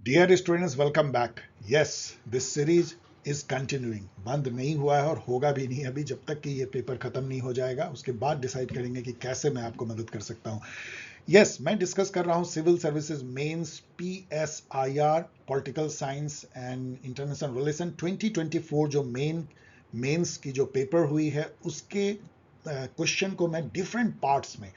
Dear students, welcome back. Yes, this series is continuing. बंद नहीं हुआ है और होगा भी नहीं अभी, जब तक कि ये पेपर खत्म नहीं हो जाएगा। उसके बाद डिसाइड करेंगे कि कैसे मैं आपको मदद कर सकता हूँ। यस, मैं डिस्कस कर रहा हूँ civil services mains PSIR, political science and international relation 2024 जो मेंस की जो पेपर हुई है उसके क्वेश्चन को मैं डिफरेंट पार्ट्स में,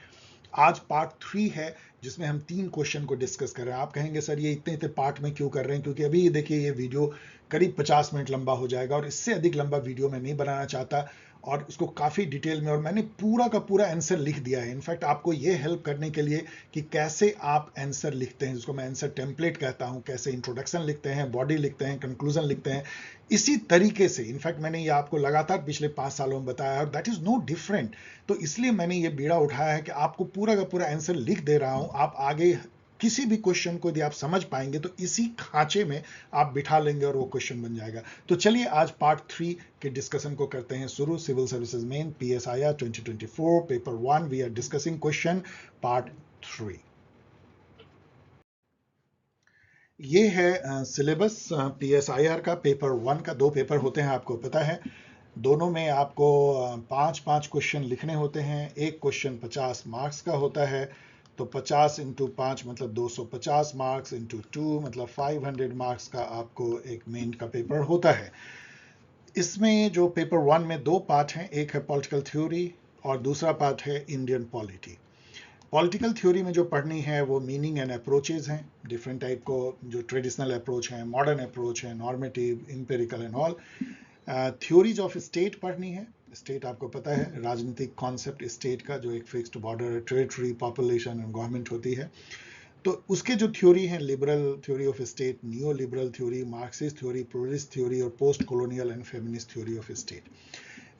आज पार्ट 3 है जिसमें हम 3 क्वेश्चन को डिस्कस कर रहे हैं। आप कहेंगे सर ये इतने इतने पार्ट में क्यों कर रहे हैं, क्योंकि अभी देखिए ये वीडियो करीब 50 मिनट लंबा हो जाएगा और इससे अधिक लंबा वीडियो मैं नहीं बनाना चाहता और उसको काफ़ी डिटेल में, और मैंने पूरा का पूरा आंसर लिख दिया है। इनफैक्ट आपको ये हेल्प करने के लिए कि कैसे आप आंसर लिखते हैं, जिसको मैं आंसर टेम्पलेट कहता हूं, कैसे इंट्रोडक्शन लिखते हैं, बॉडी लिखते हैं, कंक्लूजन लिखते हैं, इसी तरीके से। इनफैक्ट मैंने ये आपको लगातार पिछले 5 सालों में बताया और दैट इज नो डिफरेंट। तो इसलिए मैंने ये बीड़ा उठाया है कि आपको पूरा का पूरा आंसर लिख दे रहा हूं। आप आगे किसी भी क्वेश्चन को यदि आप समझ पाएंगे तो इसी खांचे में आप बिठा लेंगे और वो क्वेश्चन बन जाएगा। तो चलिए आज पार्ट 3 के डिस्कशन को करते हैं शुरू। Civil services main PSIR 2024 paper 1 we are discussing question part 3। ये है सिलेबस PSIR का। पेपर 1 का 2 पेपर होते हैं, आपको पता है। दोनों में आपको 5-5 क्वेश्चन लिखने होते हैं। एक क्वेश्चन 50 मार्क्स का होता है, तो 50 इंटू 5 मतलब 250 मार्क्स, इंटू 2 मतलब 500 मार्क्स का आपको एक मेन का पेपर होता है। इसमें जो पेपर 1 में 2 पार्ट हैं, एक है पॉलिटिकल थ्योरी और दूसरा पार्ट है इंडियन पॉलिटी। पॉलिटिकल थ्योरी में जो पढ़नी है वो मीनिंग एंड अप्रोचेज हैं, डिफरेंट टाइप को, जो ट्रेडिशनल अप्रोच है, मॉडर्न अप्रोच है, normative, empirical and all. Theories of state पढ़नी है। स्टेट आपको पता है, राजनीतिक कॉन्सेप्ट स्टेट का, जो एक fixed border, territory, population and government होती है। तो उसके जो थ्योरी हैं, liberal theory of state, neo liberal theory, Marxist theory, pluralist theory और post colonial and feminist theory of state.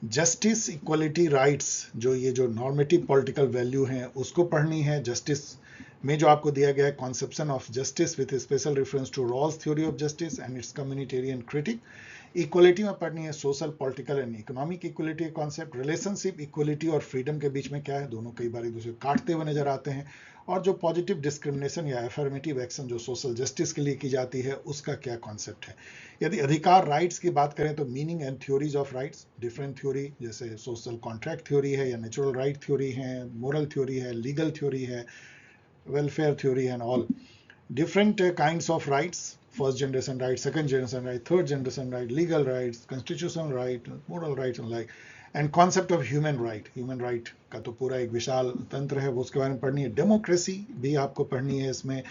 Justice, equality, rights, जो ये जो नॉर्मेटिव पॉलिटिकल वैल्यू हैं उसको पढ़नी है। जस्टिस में जो आपको दिया गया है, conception of justice with special reference to Rawls theory of justice and its communitarian critique. Equality में पढ़नी है social, political and economic equality concept. Relationship equality और फ्रीडम के बीच में क्या है, दोनों कई बार एक दूसरे काटते हुए नजर आते हैं। और जो पॉजिटिव डिस्क्रिमिनेशन या एफर्मेटिव एक्शन जो सोशल जस्टिस के लिए की जाती है, उसका क्या कॉन्सेप्ट है। यदि अधिकार, राइट्स की बात करें तो meaning and theories of rights, different theory, जैसे सोशल कॉन्ट्रैक्ट थ्योरी है या नेचुरल राइट थ्योरी है, मोरल थ्योरी है, लीगल थ्योरी है, welfare theory and all. different kinds of rights, first generation right, second generation right, third generation right, legal rights, constitutional right, moral rights and like, and concept of human right। human right का तो पूरा एक विशाल तंत्र है, वो उसके बारे में पढ़नी है। डेमोक्रेसी भी आपको पढ़नी है इसमें।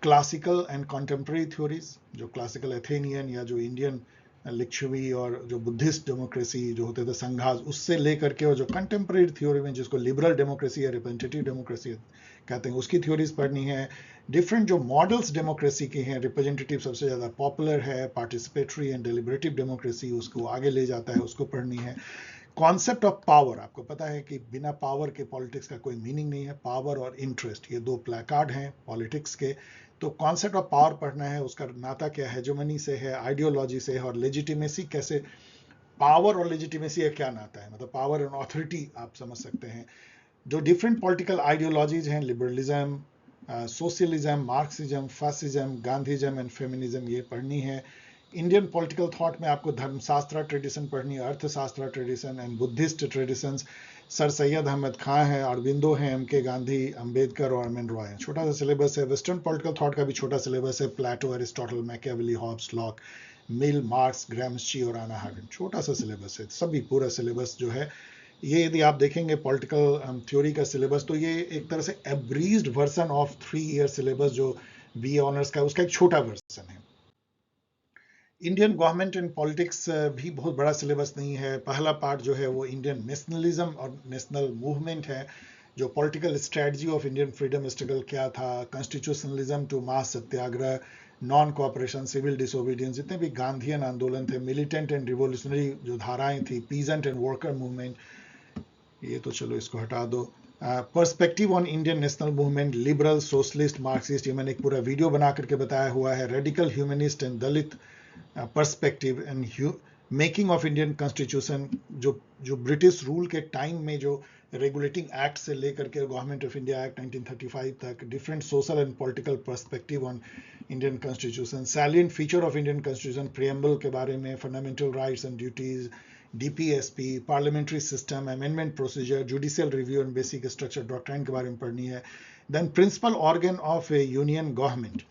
क्लासिकल एंड कॉन्टेम्प्रेरी थ्योरीज, जो क्लासिकल एथेनियन या जो इंडियन लिच्छवी और जो बुद्धिस्ट डेमोक्रेसी जो होते थे संघास, उससे लेकर के, और जो कंटेम्प्रेरी थ्योरी में जिसको लिबरल डेमोक्रेसी या रिप्रेजेंटेटिव डेमोक्रेसी कहते हैं, उसकी थ्योरीज पढ़नी है। डिफरेंट जो मॉडल्स डेमोक्रेसी के हैं, रिप्रेजेंटेटिव सबसे ज़्यादा पॉपुलर है, पार्टिसिपेटरी एंड डेलिबरेटिव डेमोक्रेसी उसको आगे ले जाता है, उसको पढ़नी है। कॉन्सेप्ट ऑफ पावर, आपको पता है कि बिना पावर के पॉलिटिक्स का कोई मीनिंग नहीं है। पावर और इंटरेस्ट, ये 2 प्लेकार्ड हैं पॉलिटिक्स के। तो कॉन्सेप्ट ऑफ पावर पढ़ना है, उसका नाता क्या हेजेमनी से है, आइडियोलॉजी से है, और लेजिटिमेसी कैसे, पावर और लेजिटिमेसी का क्या नाता है, मतलब पावर एंड ऑथोरिटी आप समझ सकते हैं। जो डिफरेंट पॉलिटिकल आइडियोलॉजीज हैं, liberalism, socialism, Marxism, fascism, Gandhism and feminism, ये पढ़नी है। इंडियन पॉलिटिकल थॉट में आपको धर्मशास्त्र ट्रेडिशन पढ़नी है, Arthashastra tradition and Buddhist traditions. Sir Syed Ahmad Khan है, अरविंदो हैं, MK गांधी, अंबेडकर और एम एन रॉय हैं। छोटा सा सिलेबस है। वेस्टर्न पॉलिटिकल थॉट का भी छोटा सिलेबस है, प्लेटो, एरिस्टोटल, मैकियावेली, हॉब्स, लॉक, मिल, मार्क्स, ग्रामस्की और आना हार्गन। छोटा सा सिलेबस है। सभी पूरा सिलेबस जो है ये, यदि आप देखेंगे पॉलिटिकल थ्योरी का सिलेबस, तो ये एक तरह से abridged version of 3 year syllabus जो BA ऑनर्स का, उसका एक छोटा वर्जन है। इंडियन गवर्नमेंट एंड पॉलिटिक्स भी बहुत बड़ा सिलेबस नहीं है। पहला पार्ट जो है वो इंडियन नेशनलिज्म और नेशनल मूवमेंट है, जो political strategy of Indian freedom struggle क्या था, constitutionalism to mass satyagraha, non cooperation, civil disobedience, जितने भी गांधीयन आंदोलन थे, मिलिटेंट एंड रिवोल्यूशनरी जो धाराएं थी, पीजेंट एंड वर्कर मूवमेंट, ये तो चलो इसको हटा दो। Perspective on Indian national movement, liberal, socialist, Marxist, ये मैंने एक पूरा वीडियो बना करके बताया हुआ है। Radical humanist and Dalit perspective and making of Indian constitution, जो ब्रिटिश रूल के टाइम में जो रेगुलेटिंग एक्ट से लेकर के गवर्नमेंट ऑफ इंडिया एक्ट 1935 तक, different social and political perspective on Indian constitution, salient feature of Indian constitution, preamble के बारे में, fundamental rights and duties, DPSP, parliamentary system, amendment procedure, judicial review and basic structure doctrine के बारे में पढ़नी है। Then principal organ of a union government,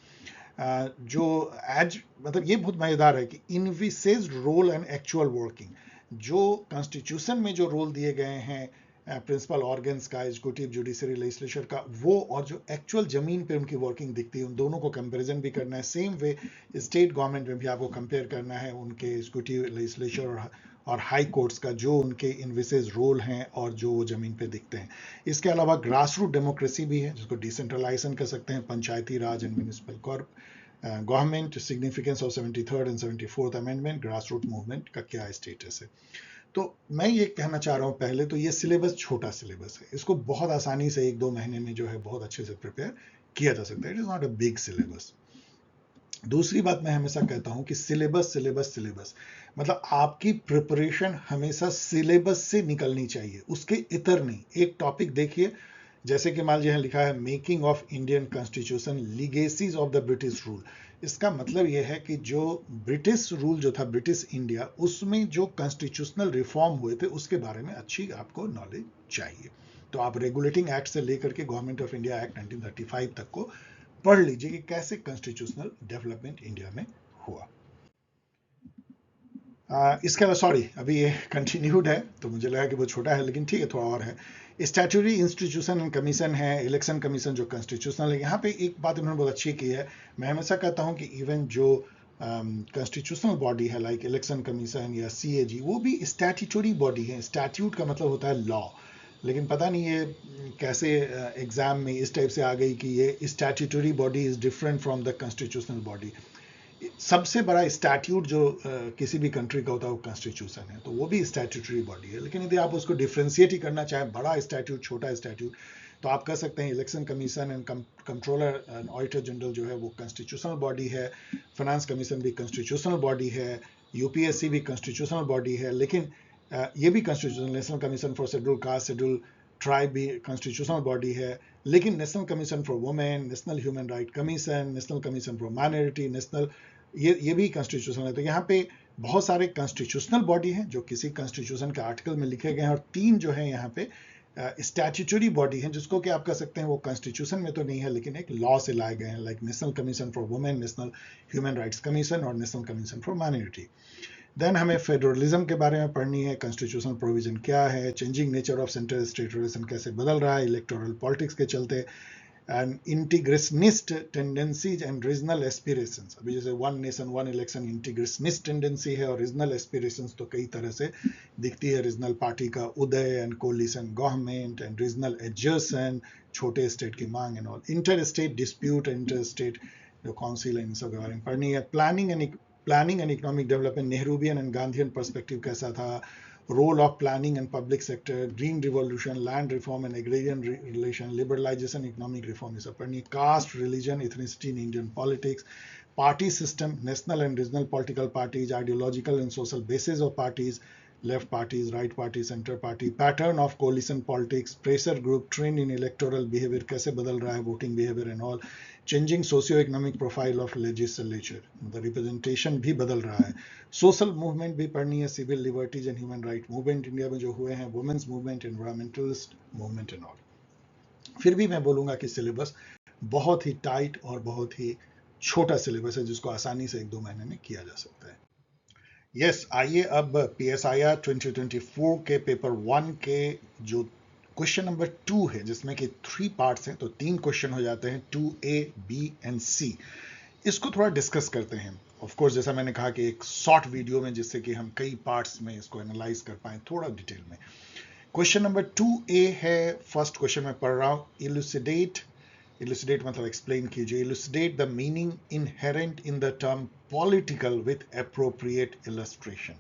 जो as मतलब ये बहुत मजेदार है कि envisages role and actual working, जो कॉन्स्टिट्यूशन में जो रोल दिए गए हैं प्रिंसिपल ऑर्गन्स का, एग्जीक्यूटिव, जुडिशरी, लेजिस्लेचर का, वो और जो एक्चुअल जमीन पे उनकी वर्किंग दिखती है, उन दोनों को कंपैरिजन भी करना है। सेम वे स्टेट गवर्नमेंट में भी आपको कंपेयर करना है उनके एग्जीक्यूटिव, लेजिस्लेचर और हाई कोर्ट्स का, जो उनके इनविसेज रोल हैं और जो वो जमीन पे दिखते हैं। इसके अलावा ग्रास रूट डेमोक्रेसी भी है, जिसको डिसेंट्रलाइजेशन कर सकते हैं, Panchayati Raj and municipal government, significance of 73rd and 74th amendment, grass root movement का क्या स्टेटस है। तो मैं ये कहना चाह रहा हूँ, पहले तो ये सिलेबस छोटा सिलेबस है, इसको बहुत आसानी से 1-2 महीने में जो है बहुत अच्छे से प्रिपेयर किया जा सकता है। It is not a big syllabus. दूसरी बात मैं हमेशा कहता हूं कि सिलेबस सिलेबस सिलेबस मतलब आपकी प्रिपरेशन हमेशा सिलेबस से निकलनी चाहिए, उसके इतर नहीं। एक टॉपिक देखिए, जैसे कि मान लीजिए यहाँ लिखा है making of Indian constitution, legacies of the British rule. इसका मतलब यह है कि जो ब्रिटिश रूल जो था, ब्रिटिश इंडिया, उसमें जो कॉन्स्टिट्यूशनल रिफॉर्म हुए थे उसके बारे में अच्छी आपको नॉलेज चाहिए। तो आप रेगुलेटिंग एक्ट से लेकर के गवर्नमेंट ऑफ इंडिया एक्ट 1935 तक को पढ़ लीजिए कि कैसे कॉन्स्टिट्यूशनल डेवलपमेंट इंडिया में हुआ। इसके अलावा सॉरी, अभी ये कंटिन्यूड है तो मुझे लगा कि वो छोटा है, लेकिन ठीक है, थोड़ा और है। स्टैट्यूटरी इंस्टीट्यूशन एंड कमीशन है, इलेक्शन कमीशन जो कॉन्स्टिट्यूशनल है। यहाँ पे एक बात उन्होंने बहुत अच्छी की है, मैं हमेशा कहता हूँ कि इवन जो कॉन्स्टिट्यूशनल बॉडी है लाइक इलेक्शन कमीशन या CAG, वो भी स्टैट्यूटरी बॉडी है। स्टैट्यूट का मतलब होता है लॉ, लेकिन पता नहीं ये कैसे एग्जाम में इस टाइप से आ गई कि ये statutory body is different from the constitutional body. सबसे बड़ा स्टैट्यूट जो किसी भी कंट्री का होता है वो कॉन्स्टिट्यूशन है, तो वो भी स्टैट्यूटरी बॉडी है। लेकिन यदि आप उसको डिफ्रेंशिएट ही करना चाहें, बड़ा स्टैट्यूट, छोटा स्टैट्यूट, तो आप कह सकते हैं election commission and controller and auditor general जो है वो कॉन्स्टिट्यूशनल बॉडी है, फाइनेंस कमीशन भी कॉन्स्टिट्यूशनल बॉडी है, UPSC भी कॉन्स्टिट्यूशनल बॉडी है। लेकिन ये भी constitutional, national commission for schedule caste, schedule tribe भी कॉन्स्टिट्यूशनल बॉडी है। लेकिन national commission for women, national human right commission, national commission for minority, national, ये भी कॉन्स्टिट्यूशनल है। तो यहाँ पे बहुत सारे कॉन्स्टिट्यूशनल बॉडी हैं जो किसी कॉन्स्टिट्यूशन के आर्टिकल में लिखे गए हैं, और 3 जो है यहाँ पे स्टैट्यूटरी बॉडी हैं, जिसको कि आप कह सकते हैं वो कॉन्स्टिट्यूशन में तो नहीं है लेकिन एक लॉ से लाए गए हैं, like national commission for women, national human rights commission और national commission for minority. Then हमें फेडरलिज्म के बारे में पढ़नी है, कॉन्स्टिट्यूशनल प्रोविजन क्या है, changing nature of central state relation कैसे बदल रहा है इलेक्टोरल पॉलिटिक्स के चलते, and integrationist tendencies and regional aspirations. अभी जैसे one nation one election integrationist tendency है, और रीजनल एस्पिरेशंस तो कई तरह से दिखती है, रीजनल पार्टी का उदय and coalition government and regional assertion, छोटे स्टेट की मांग and all, inter state dispute, inter state जो काउंसिल है, इन सब के बारे में पढ़नी है। Planning and economic development, Nehruvian and Gandhian perspective कैसा था, role of planning and public sector, green revolution, land reform and agrarian relation, liberalisation, economic reform, ये सब पढ़नी। Caste, religion, ethnicity in Indian politics, party system, national and regional political parties, ideological and social basis of parties, left parties, right party, centre party, pattern of coalition politics, pressure group, trend in electoral behaviour, कैसे बदल रहा है voting behaviour and all, changing socio economic profile of legislature, मतलब representation भी बदल रहा है। Social movement भी पढ़नी है, civil liberties and human right movement India में जो हुए हैं, women's movement, environmentalist movement and all. फिर भी मैं बोलूंगा कि सिलेबस बहुत ही टाइट और बहुत ही छोटा सिलेबस है, जिसको आसानी से 1-2 महीने में किया जा सकता है। यस, आइए अब PSIR 2024 के पेपर 1 के जो क्वेश्चन नंबर 2 है, जिसमें कि 3 पार्ट्स हैं, तो 3 क्वेश्चन हो जाते हैं, 2A, B एंड C। इसको थोड़ा डिस्कस करते हैं। ऑफ कोर्स जैसा मैंने कहा कि एक शॉर्ट वीडियो में, जिससे कि हम कई पार्ट्स में इसको एनालाइज कर पाएं थोड़ा डिटेल में। क्वेश्चन नंबर 2A है, फर्स्ट क्वेश्चन में पढ़ रहा हूं, इलुसिडेट मतलब एक्सप्लेन कीजिए, elucidate the meaning inherent in the term political with appropriate illustration.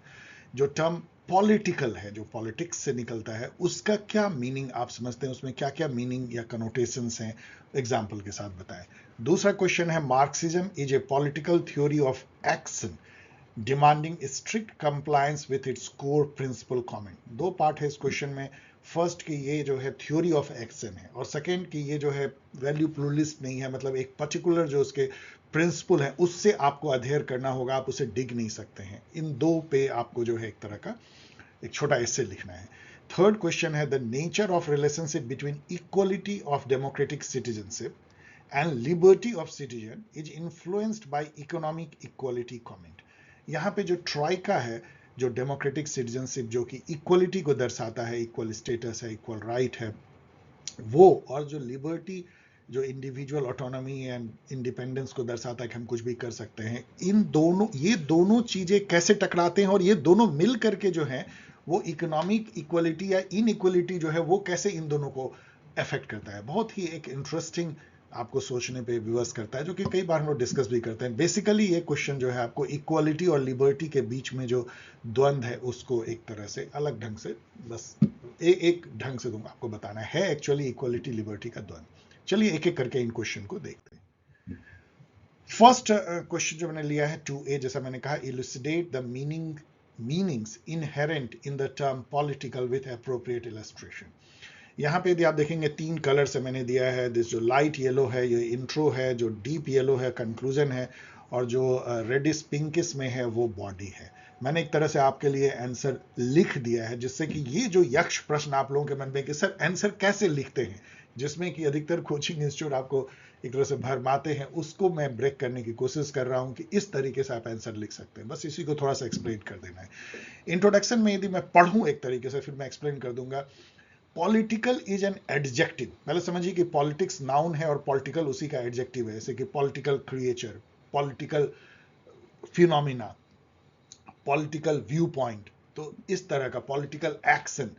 जो टर्म पॉलिटिकल है, जो पॉलिटिक्स से निकलता है, उसका क्या मीनिंग आप समझते हैं, उसमें क्या क्या मीनिंग या कनोटेशंस हैं, एग्जाम्पल के साथ बताएं। दूसरा क्वेश्चन है, Marxism is a political theory of action demanding strict compliance with its core principle comment. 2 part है इस क्वेश्चन में। फर्स्ट की ये जो है थ्योरी ऑफ एक्शन है, और सेकेंड की ये जो है वैल्यू प्लूरलिस्ट नहीं है, मतलब एक पर्टिकुलर जो उसके प्रिंसिपल है उससे आपको अध्ययन करना होगा, आप उसे डिग नहीं सकते हैं। इन दो पे आपको जो है एक तरह का एक छोटा एस्से लिखना है। थर्ड क्वेश्चन है the nature of relationship between equality of democratic citizenship and liberty of citizen is influenced by economic equality comment. यहाँ पे जो ट्राइका है, जो डेमोक्रेटिक सिटीजनशिप जो कि इक्वलिटी को दर्शाता है, इक्वल स्टेटस है, इक्वल राइट है वो, और जो लिबर्टी जो इंडिविजुअल ऑटोनॉमी एंड इंडिपेंडेंस को दर्शाता है कि हम कुछ भी कर सकते हैं, इन दोनों, ये दोनों चीजें कैसे टकराते हैं और ये दोनों मिल करके जो है वो इकोनॉमिक इक्वलिटी या इनइक्वलिटी जो है वो कैसे इन दोनों को अफेक्ट करता है। बहुत ही एक इंटरेस्टिंग आपको सोचने पे विवश करता है, जो कि कई बार हम लोग डिस्कस भी करते हैं। बेसिकली ये क्वेश्चन जो है आपको इक्वालिटी और लिबर्टी के बीच में जो द्वंद्व है उसको एक तरह से अलग ढंग से, बस एक ढंग से दूंगा आपको बताना है एक्चुअली इक्वालिटी लिबर्टी का द्वंद्व। चलिए एक एक करके इन क्वेश्चन को देखते हैं। फर्स्ट क्वेश्चन जो मैंने लिया है 2A, जैसा मैंने कहा, elucidate the meanings inherent in the term political with appropriate illustration. यहाँ पे यदि आप देखेंगे 3 कलर से मैंने दिया है। दिस जो लाइट येलो है ये इंट्रो है, जो डीप येलो है कंक्लूजन है, और जो रेडिश पिंकिश में है वो बॉडी है। मैंने एक तरह से आपके लिए आंसर लिख दिया है, जिससे कि ये जो यक्ष प्रश्न आप लोगों के मन में कि सर आंसर कैसे लिखते हैं, जिसमें कि अधिकतर कोचिंग इंस्टीट्यूट आपको एक तरह से भरमाते हैं, उसको मैं ब्रेक करने की कोशिश कर रहा हूं कि इस तरीके से आप आंसर लिख सकते हैं। बस इसी को थोड़ा सा एक्सप्लेन कर देना है। इंट्रोडक्शन में यदि मैं पढ़ूं एक तरीके से, फिर मैं एक्सप्लेन कर दूंगा। Political is an adjective. पहले समझिए कि पॉलिटिक्स नाउन है और पॉलिटिकल उसी का एडजेक्टिव है, जैसे कि political creature, political phenomena, political view point, तो इस तरह का पॉलिटिकल एक्शन।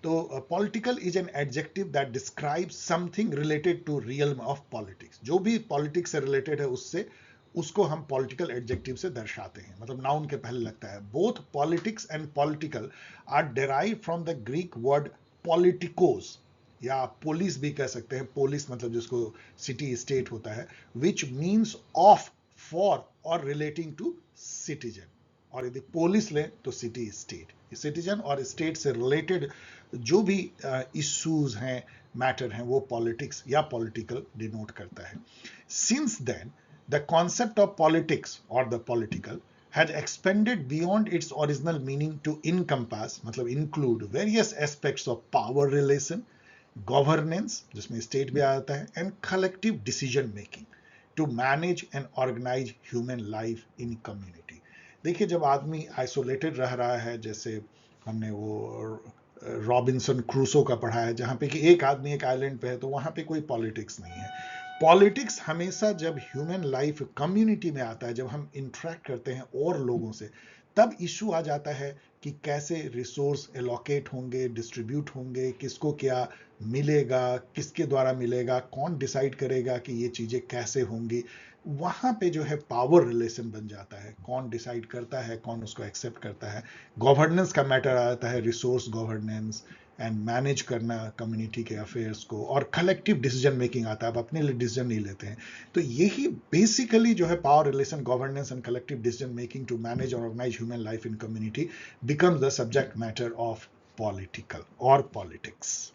तो political is an adjective that describe something related to realm of politics. जो भी पॉलिटिक्स से रिलेटेड है उससे, उसको हम पॉलिटिकल एडजेक्टिव से दर्शाते हैं, मतलब नाउन के पहले लगता है। Both politics and political are derive from the Greek word politikos, या पोलिस भी कह सकते हैं। पोलिस मतलब जिसको सिटी स्टेट होता है, विच मीन्स ऑफ, फॉर और रिलेटिंग टू सिटीजन। और यदि पोलिस लें तो सिटी स्टेट, सिटीजन और स्टेट से रिलेटेड जो भी इश्यूज हैं, मैटर हैं, वो पॉलिटिक्स या पॉलिटिकल डिनोट करता है। Since then the concept of politics और the political had expanded beyond its original meaning to encompass, मतलब include various aspects of power relation, governance, जिसमें state भी आता है, and collective decision making to manage and organize human life in community। देखिए जब आदमी isolated रह रहा है, जैसे हमने वो रॉबिन्सन क्रूसो का पढ़ा है, जहां पे कि एक आदमी एक आइलैंड पे है, तो वहां पे कोई पॉलिटिक्स नहीं है। पॉलिटिक्स हमेशा जब ह्यूमन लाइफ कम्युनिटी में आता है, जब हम इंटरेक्ट करते हैं और लोगों से, तब इशू आ जाता है कि कैसे रिसोर्स एलोकेट होंगे, डिस्ट्रीब्यूट होंगे, किसको क्या मिलेगा, किसके द्वारा मिलेगा, कौन डिसाइड करेगा कि ये चीजें कैसे होंगी। वहां पे जो है पावर रिलेशन बन जाता है, कौन डिसाइड करता है, कौन उसको एक्सेप्ट करता है। गवर्नेंस का मैटर आता है, रिसोर्स गवर्नेंस एंड मैनेज करना कम्युनिटी के अफेयर्स को, और कलेक्टिव डिसीजन मेकिंग आता है, आप अपने लिए डिसीजन नहीं लेते हैं। तो यही बेसिकली जो है power relation, governance and collective decision making to manage और organise human life in community becomes the subject matter of political और पॉलिटिक्स।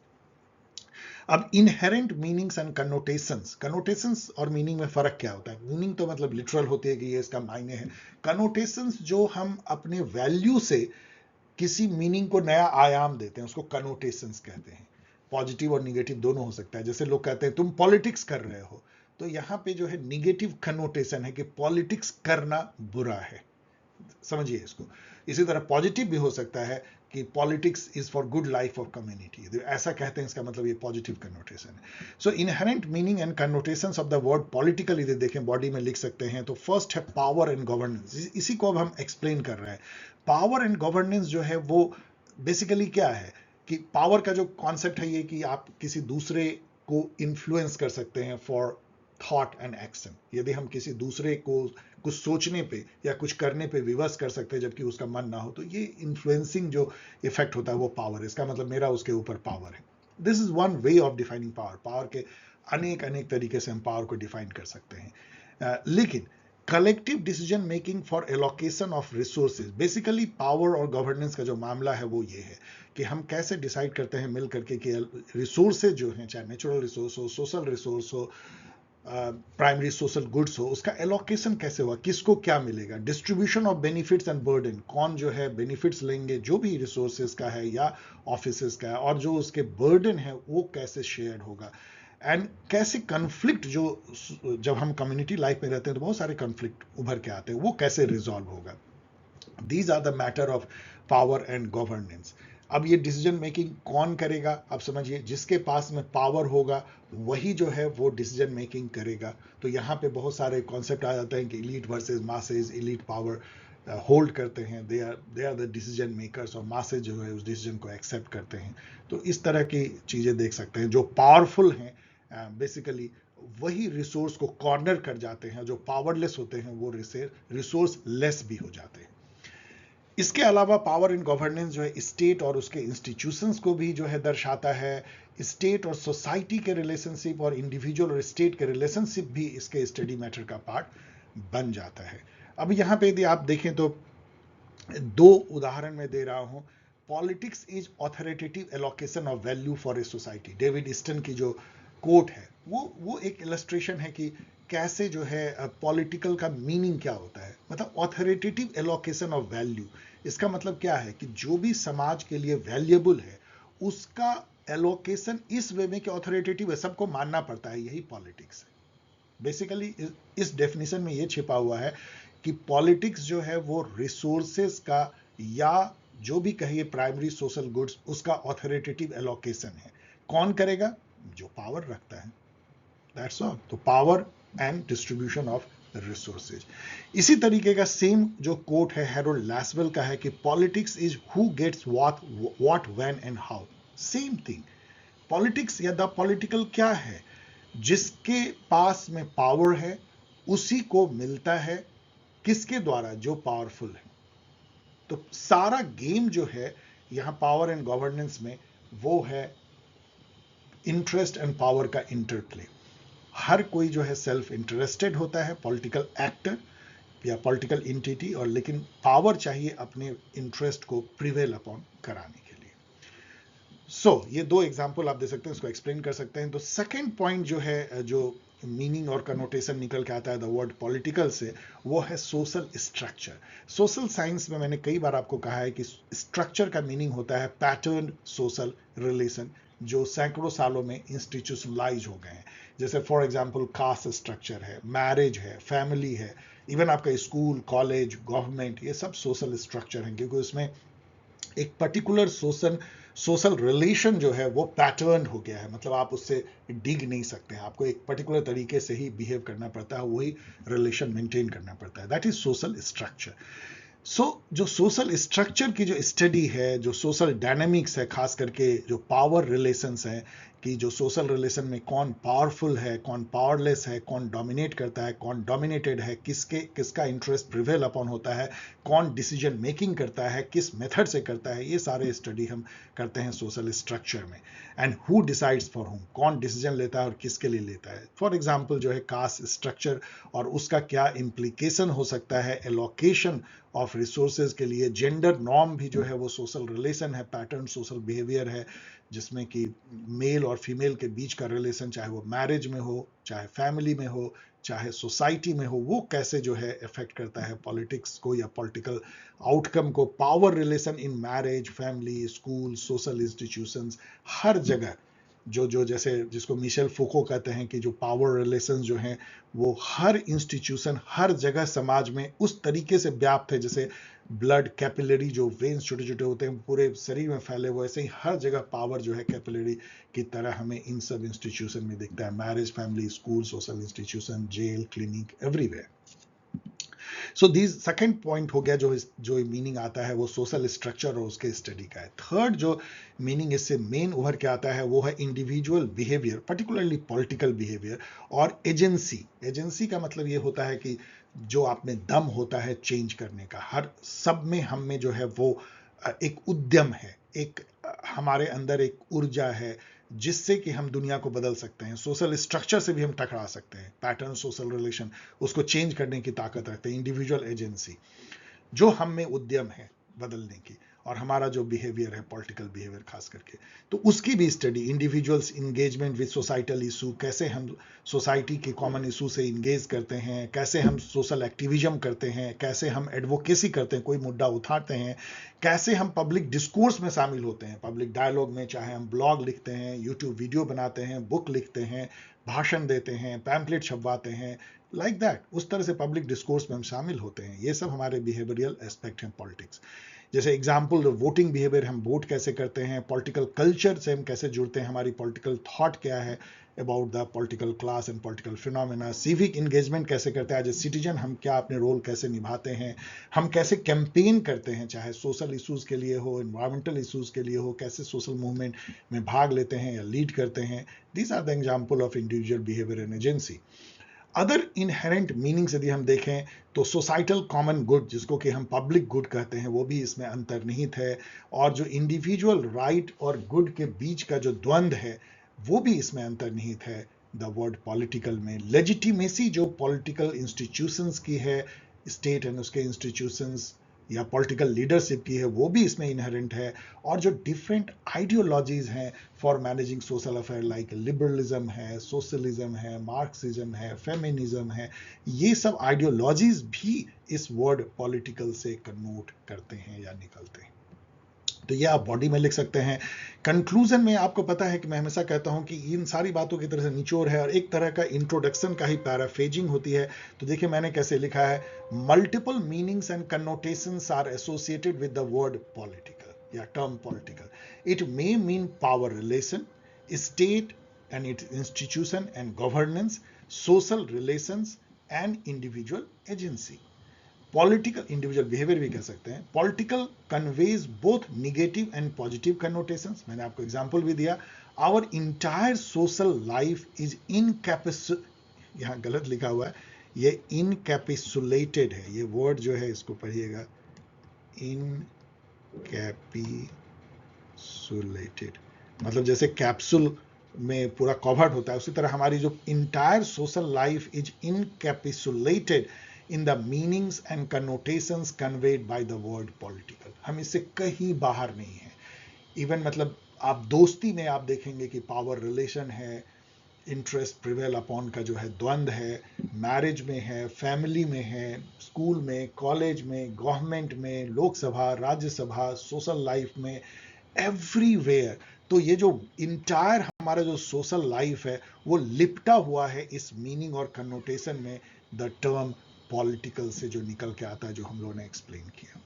अब inherent meanings and connotations, connotations और मीनिंग में फर्क क्या होता है? मीनिंग तो मतलब लिटरल होती है कि ये इसका मायने है। कनोटेशंस जो हम अपने वैल्यू से किसी मीनिंग को नया आयाम देते हैं, उसको कनोटेशंस कहते हैं। पॉजिटिव और निगेटिव दोनों हो सकता है। जैसे लोग कहते हैं तुम पॉलिटिक्स कर रहे हो, तो यहां पे जो है निगेटिव कनोटेशन है कि पॉलिटिक्स करना बुरा है, समझिए इसको। इसी तरह पॉजिटिव भी हो सकता है कि politics is for good life of community, ऐसा कहते हैं, इसका मतलब ये पॉजिटिव कनोटेशन है। So inherent meaning and connotations of the word political यदि देखें, बॉडी में लिख सकते हैं। तो फर्स्ट है पावर एंड गवर्नेंस, इसी को अब हम एक्सप्लेन कर रहे हैं। पावर एंड गवर्नेंस जो है वो बेसिकली क्या है कि पावर का जो कॉन्सेप्ट है ये कि आप किसी दूसरे को इन्फ्लुएंस कर सकते हैं फॉर थॉट एंड एक्शन। यदि हम किसी दूसरे को कुछ सोचने पे या कुछ करने पे विवश कर सकते हैं जबकि उसका मन ना हो, तो ये इन्फ्लुएंसिंग जो इफेक्ट होता है वो पावर है। इसका मतलब मेरा उसके ऊपर पावर है। This is one way of defining power. Power के अनेक अनेक तरीके से हम पावर को डिफाइन कर सकते हैं। लेकिन collective decision making for allocation of resources, basically power और गवर्नेंस का जो मामला है वो ये है कि हम कैसे डिसाइड करते हैं मिल करके कि रिसोर्सेज जो हैं, चाहे नेचुरल रिसोर्स हो, सोशल रिसोर्स हो, प्राइमरी सोशल गुड्स हो, उसका एलोकेशन कैसे हुआ, किसको क्या मिलेगा, distribution of benefits and burden, कौन जो है बेनिफिट्स लेंगे जो भी रिसोर्सेज का है या ऑफिसेज का है, और जो उसके बर्डन है वो कैसे शेयर होगा, एंड कैसे कन्फ्लिक्ट जो जब हम कम्युनिटी लाइफ में रहते हैं तो बहुत सारे कन्फ्लिक्ट उभर के आते हैं, वो कैसे रिजॉल्व होगा। These are the matter of power and governance. अब ये डिसीजन मेकिंग कौन करेगा, आप समझिए जिसके पास में पावर होगा वही जो है वो डिसीजन मेकिंग करेगा। तो यहाँ पे बहुत सारे कॉन्सेप्ट आ जाते हैं कि elite versus masses, elite power hold करते हैं, they are the decision makers, और मासेज जो है उस डिसीजन को एक्सेप्ट करते हैं। तो इस तरह की चीज़ें देख सकते हैं। जो पावरफुल हैं बेसिकली वही रिसोर्स को कॉर्नर कर जाते हैं, जो पावरलेस होते हैं वो रिसोर्स लेस भी हो जाते हैं। इसके अलावा पावर इन गवर्नेंस जो है स्टेट और उसके इंस्टीट्यूशंस को भी जो है दर्शाता है। स्टेट और सोसाइटी के रिलेशनशिप और इंडिविजुअल और स्टेट के रिलेशनशिप भी इसके स्टडी मैटर का पार्ट बन जाता है। अब यहाँ पे यदि आप देखें तो दो उदाहरण मैं दे रहा हूँ। Politics is authoritative allocation of value for a society, David Easton की जो कोट है वो एक इलस्ट्रेशन है कि कैसे जो है पॉलिटिकल का मीनिंग क्या होता है। मतलब ऑथोरिटेटिव एलोकेशन ऑफ वैल्यू, इसका मतलब क्या है कि जो भी समाज के लिए वैल्यूएबल है उसका एलोकेशन इस वे में कि ऑथोरिटेटिव है, सबको मानना पड़ता है, यही पॉलिटिक्स है। बेसिकली इस डेफिनेशन में ये छिपा हुआ है कि पॉलिटिक्स जो है वो रिसोर्सेस का या जो भी कहिए प्राइमरी सोशल गुड्स, उसका ऑथोरिटेटिव एलोकेशन है। कौन करेगा? जो पावर रखता है, दैट्स ऑल। तो power and distribution of resources. इसी तरीके का सेम जो कोट है हैरोल्ड लैसवेल का है कि politics is who gets what when and how. Same thing, politics या द पॉलिटिकल क्या है? जिसके पास में पावर है उसी को मिलता है, किसके द्वारा? जो पावरफुल है। तो सारा गेम जो है यहां पावर एंड गवर्नेंस में वो है इंटरेस्ट एंड पावर का इंटरप्ले। हर कोई जो है सेल्फ इंटरेस्टेड होता है, पॉलिटिकल एक्टर या पॉलिटिकल एंटिटी, और लेकिन पावर चाहिए अपने इंटरेस्ट को प्रिवेल अपॉन कराने के लिए। ये दो एग्जांपल आप दे सकते हैं, इसको एक्सप्लेन कर सकते हैं। तो सेकंड पॉइंट जो है, जो मीनिंग और कनोटेशन निकल के आता है द वर्ड पॉलिटिकल से, वो है सोशल स्ट्रक्चर। सोशल साइंस में मैंने कई बार आपको कहा है कि स्ट्रक्चर का मीनिंग होता है पैटर्न सोशल रिलेशन, जो सैकड़ों सालों में इंस्टीट्यूशनलाइज हो गए हैं। जैसे फॉर एग्जांपल कास्ट स्ट्रक्चर है, मैरिज है, फैमिली है, इवन आपका स्कूल, कॉलेज, गवर्नमेंट, ये सब सोशल स्ट्रक्चर हैं, क्योंकि उसमें एक पर्टिकुलर सोशल रिलेशन जो है वो पैटर्न हो गया है। मतलब आप उससे डिग नहीं सकते हैं, आपको एक पर्टिकुलर तरीके से ही बिहेव करना पड़ता है, वही रिलेशन मेंटेन करना पड़ता है। That is social structure. जो सोशल स्ट्रक्चर की जो स्टडी है, जो सोशल डायनामिक्स है, खास करके जो पावर रिलेशंस हैं, कि जो सोशल रिलेशन में कौन पावरफुल है, कौन पावरलेस है, कौन डोमिनेट करता है, कौन डोमिनेटेड है, किसका इंटरेस्ट प्रिवेल अपॉन होता है, कौन डिसीजन मेकिंग करता है, किस मेथड से करता है, ये सारे स्टडी हम करते हैं सोशल स्ट्रक्चर में। एंड हु डिसाइड्स फॉर हुम, कौन डिसीजन लेता है और किसके लिए लेता है। फॉर एग्जाम्पल जो है कास्ट स्ट्रक्चर और उसका क्या इम्प्लीकेशन हो सकता है एलोकेशन ऑफ रिसोर्सेज के लिए। जेंडर नॉर्म भी जो है वो सोशल रिलेशन है, पैटर्न सोशल बिहेवियर है, जिसमें कि मेल और फीमेल के बीच का रिलेशन, चाहे वो मैरिज में हो, चाहे फैमिली में हो, चाहे सोसाइटी में हो, वो कैसे जो है इफेक्ट करता है पॉलिटिक्स को या पॉलिटिकल आउटकम को। Power relation in marriage, family, school, social institutions, हर जगह जो जैसे जिसको मिशेल फुको कहते हैं कि जो पावर रिलेशंस जो हैं वो हर इंस्टीट्यूशन, हर जगह समाज में उस तरीके से व्याप्त है, जैसे ब्लड कैपिलरी जो वेन्स छोटे छोटे होते हैं पूरे शरीर में फैले हुए, ऐसे ही हर जगह पावर जो है कैपिलरी की तरह हमें इन सब इंस्टीट्यूशन में दिखता है। Marriage, family, school, social institution, jail, clinic, everywhere. These second point हो गया, जो मीनिंग आता है वो सोशल स्ट्रक्चर और उसके स्टडी का है। थर्ड जो मीनिंग इससे मेन उभर के आता है वो है individual behaviour, particularly political behaviour, और एजेंसी। एजेंसी का मतलब ये होता है कि जो आप में दम होता है चेंज करने का, हर सब में हम में जो है वो एक उद्यम है, एक हमारे अंदर एक ऊर्जा है जिससे कि हम दुनिया को बदल सकते हैं। सोशल स्ट्रक्चर से भी हम टकरा सकते हैं, पैटर्न सोशल रिलेशन, उसको चेंज करने की ताकत रखते हैं। इंडिविजुअल एजेंसी, जो हम में उद्यम है बदलने की। और हमारा जो बिहेवियर है पॉलिटिकल बिहेवियर खास करके, तो उसकी भी study, individuals engagement with societal issue, कैसे हम सोसाइटी के कॉमन इशू से इंगेज करते हैं, कैसे हम सोशल एक्टिविज्म करते हैं, कैसे हम एडवोकेसी करते हैं, कोई मुद्दा उठाते हैं, कैसे हम पब्लिक डिस्कोर्स में शामिल होते हैं, पब्लिक डायलॉग में, चाहे हम ब्लॉग लिखते हैं, यूट्यूब वीडियो बनाते हैं, बुक लिखते हैं, भाषण देते हैं, पैम्पलेट छपवाते हैं, लाइक दैट, उस तरह से पब्लिक डिस्कोर्स में हम शामिल होते हैं। ये सब हमारे बिहेवियरल एस्पेक्ट हैं पॉलिटिक्स। जैसे एग्जाम्पल वोटिंग बिहेवियर, हम वोट कैसे करते हैं, पॉलिटिकल कल्चर से हम कैसे जुड़ते हैं, हमारी पॉलिटिकल थॉट क्या है about the political class and political phenomena, civic engagement कैसे करते हैं एज ए सिटीजन, हम क्या अपने रोल कैसे निभाते हैं, हम कैसे कैंपेन करते हैं, चाहे सोशल इशूज़ के लिए हो, इन्वायरमेंटल इशूज़ के लिए हो, कैसे सोशल मूवमेंट में भाग लेते हैं या लीड करते हैं। These are the example of individual behaviour and agency. Other inherent meanings यदि हम देखें तो सोसाइटल कॉमन गुड, जिसको कि हम पब्लिक गुड कहते हैं, वो भी इसमें अंतर्निहित है। और जो इंडिविजुअल राइट और गुड के बीच का जो द्वंद्व है वो भी इसमें अंतर्निहित है द वर्ड पॉलिटिकल में। लेजिटिमेसी जो पॉलिटिकल इंस्टीट्यूशंस की है, स्टेट एंड उसके इंस्टीट्यूशंस या पॉलिटिकल लीडरशिप की है, वो भी इसमें इनहेरेंट है। और जो डिफरेंट आइडियोलॉजीज हैं for managing social affair, like liberalism है, सोशलिज्म है, मार्क्सिज्म है, फेमिनिज्म है, ये सब आइडियोलॉजीज भी इस वर्ड पॉलिटिकल से कन्नोट करते हैं या निकलते हैं। तो ये आप बॉडी में लिख सकते हैं। कंक्लूजन में आपको पता है कि मैं हमेशा कहता हूं कि इन सारी बातों की तरह से निचोड़ है और एक तरह का इंट्रोडक्शन का ही पैराफ्रेजिंग होती है। तो देखिए मैंने कैसे लिखा है, multiple meanings and connotations are associated with the word political या term political. It may mean power relation, state and its institution and governance, social relations and individual agency. Political individual behaviour भी कह सकते हैं। Political conveys both negative and positive connotations, मैंने आपको example भी दिया। Our entire social life is यहाँ गलत लिखा हुआ है, ये इनकैपिसुलेटेड है, ये वर्ड जो है इसको पढ़िएगा, इनकैपिसुलेटेड, मतलब जैसे कैप्सूल में पूरा कवर्ड होता है, उसी तरह हमारी जो entire social life is encapsulated in the meanings and connotations conveyed by the word political. हम इससे कहीं बाहर नहीं है। इवन मतलब आप दोस्ती में आप देखेंगे कि पावर रिलेशन है, इंटरेस्ट प्रिवेल अपॉन का जो है द्वंद्व है, मैरिज में है, फैमिली में है, स्कूल में, कॉलेज में, गवर्नमेंट में, लोकसभा, राज्यसभा, सोशल लाइफ में, एवरीवेयर। तो ये जो इंटायर हमारा जो सोशल लाइफ है वो लिपटा हुआ है इस मीनिंग और कन्नोटेशन में द टर्म पॉलिटिकल से जो निकल के आता है, जो हम लोगों ने एक्सप्लेन किया।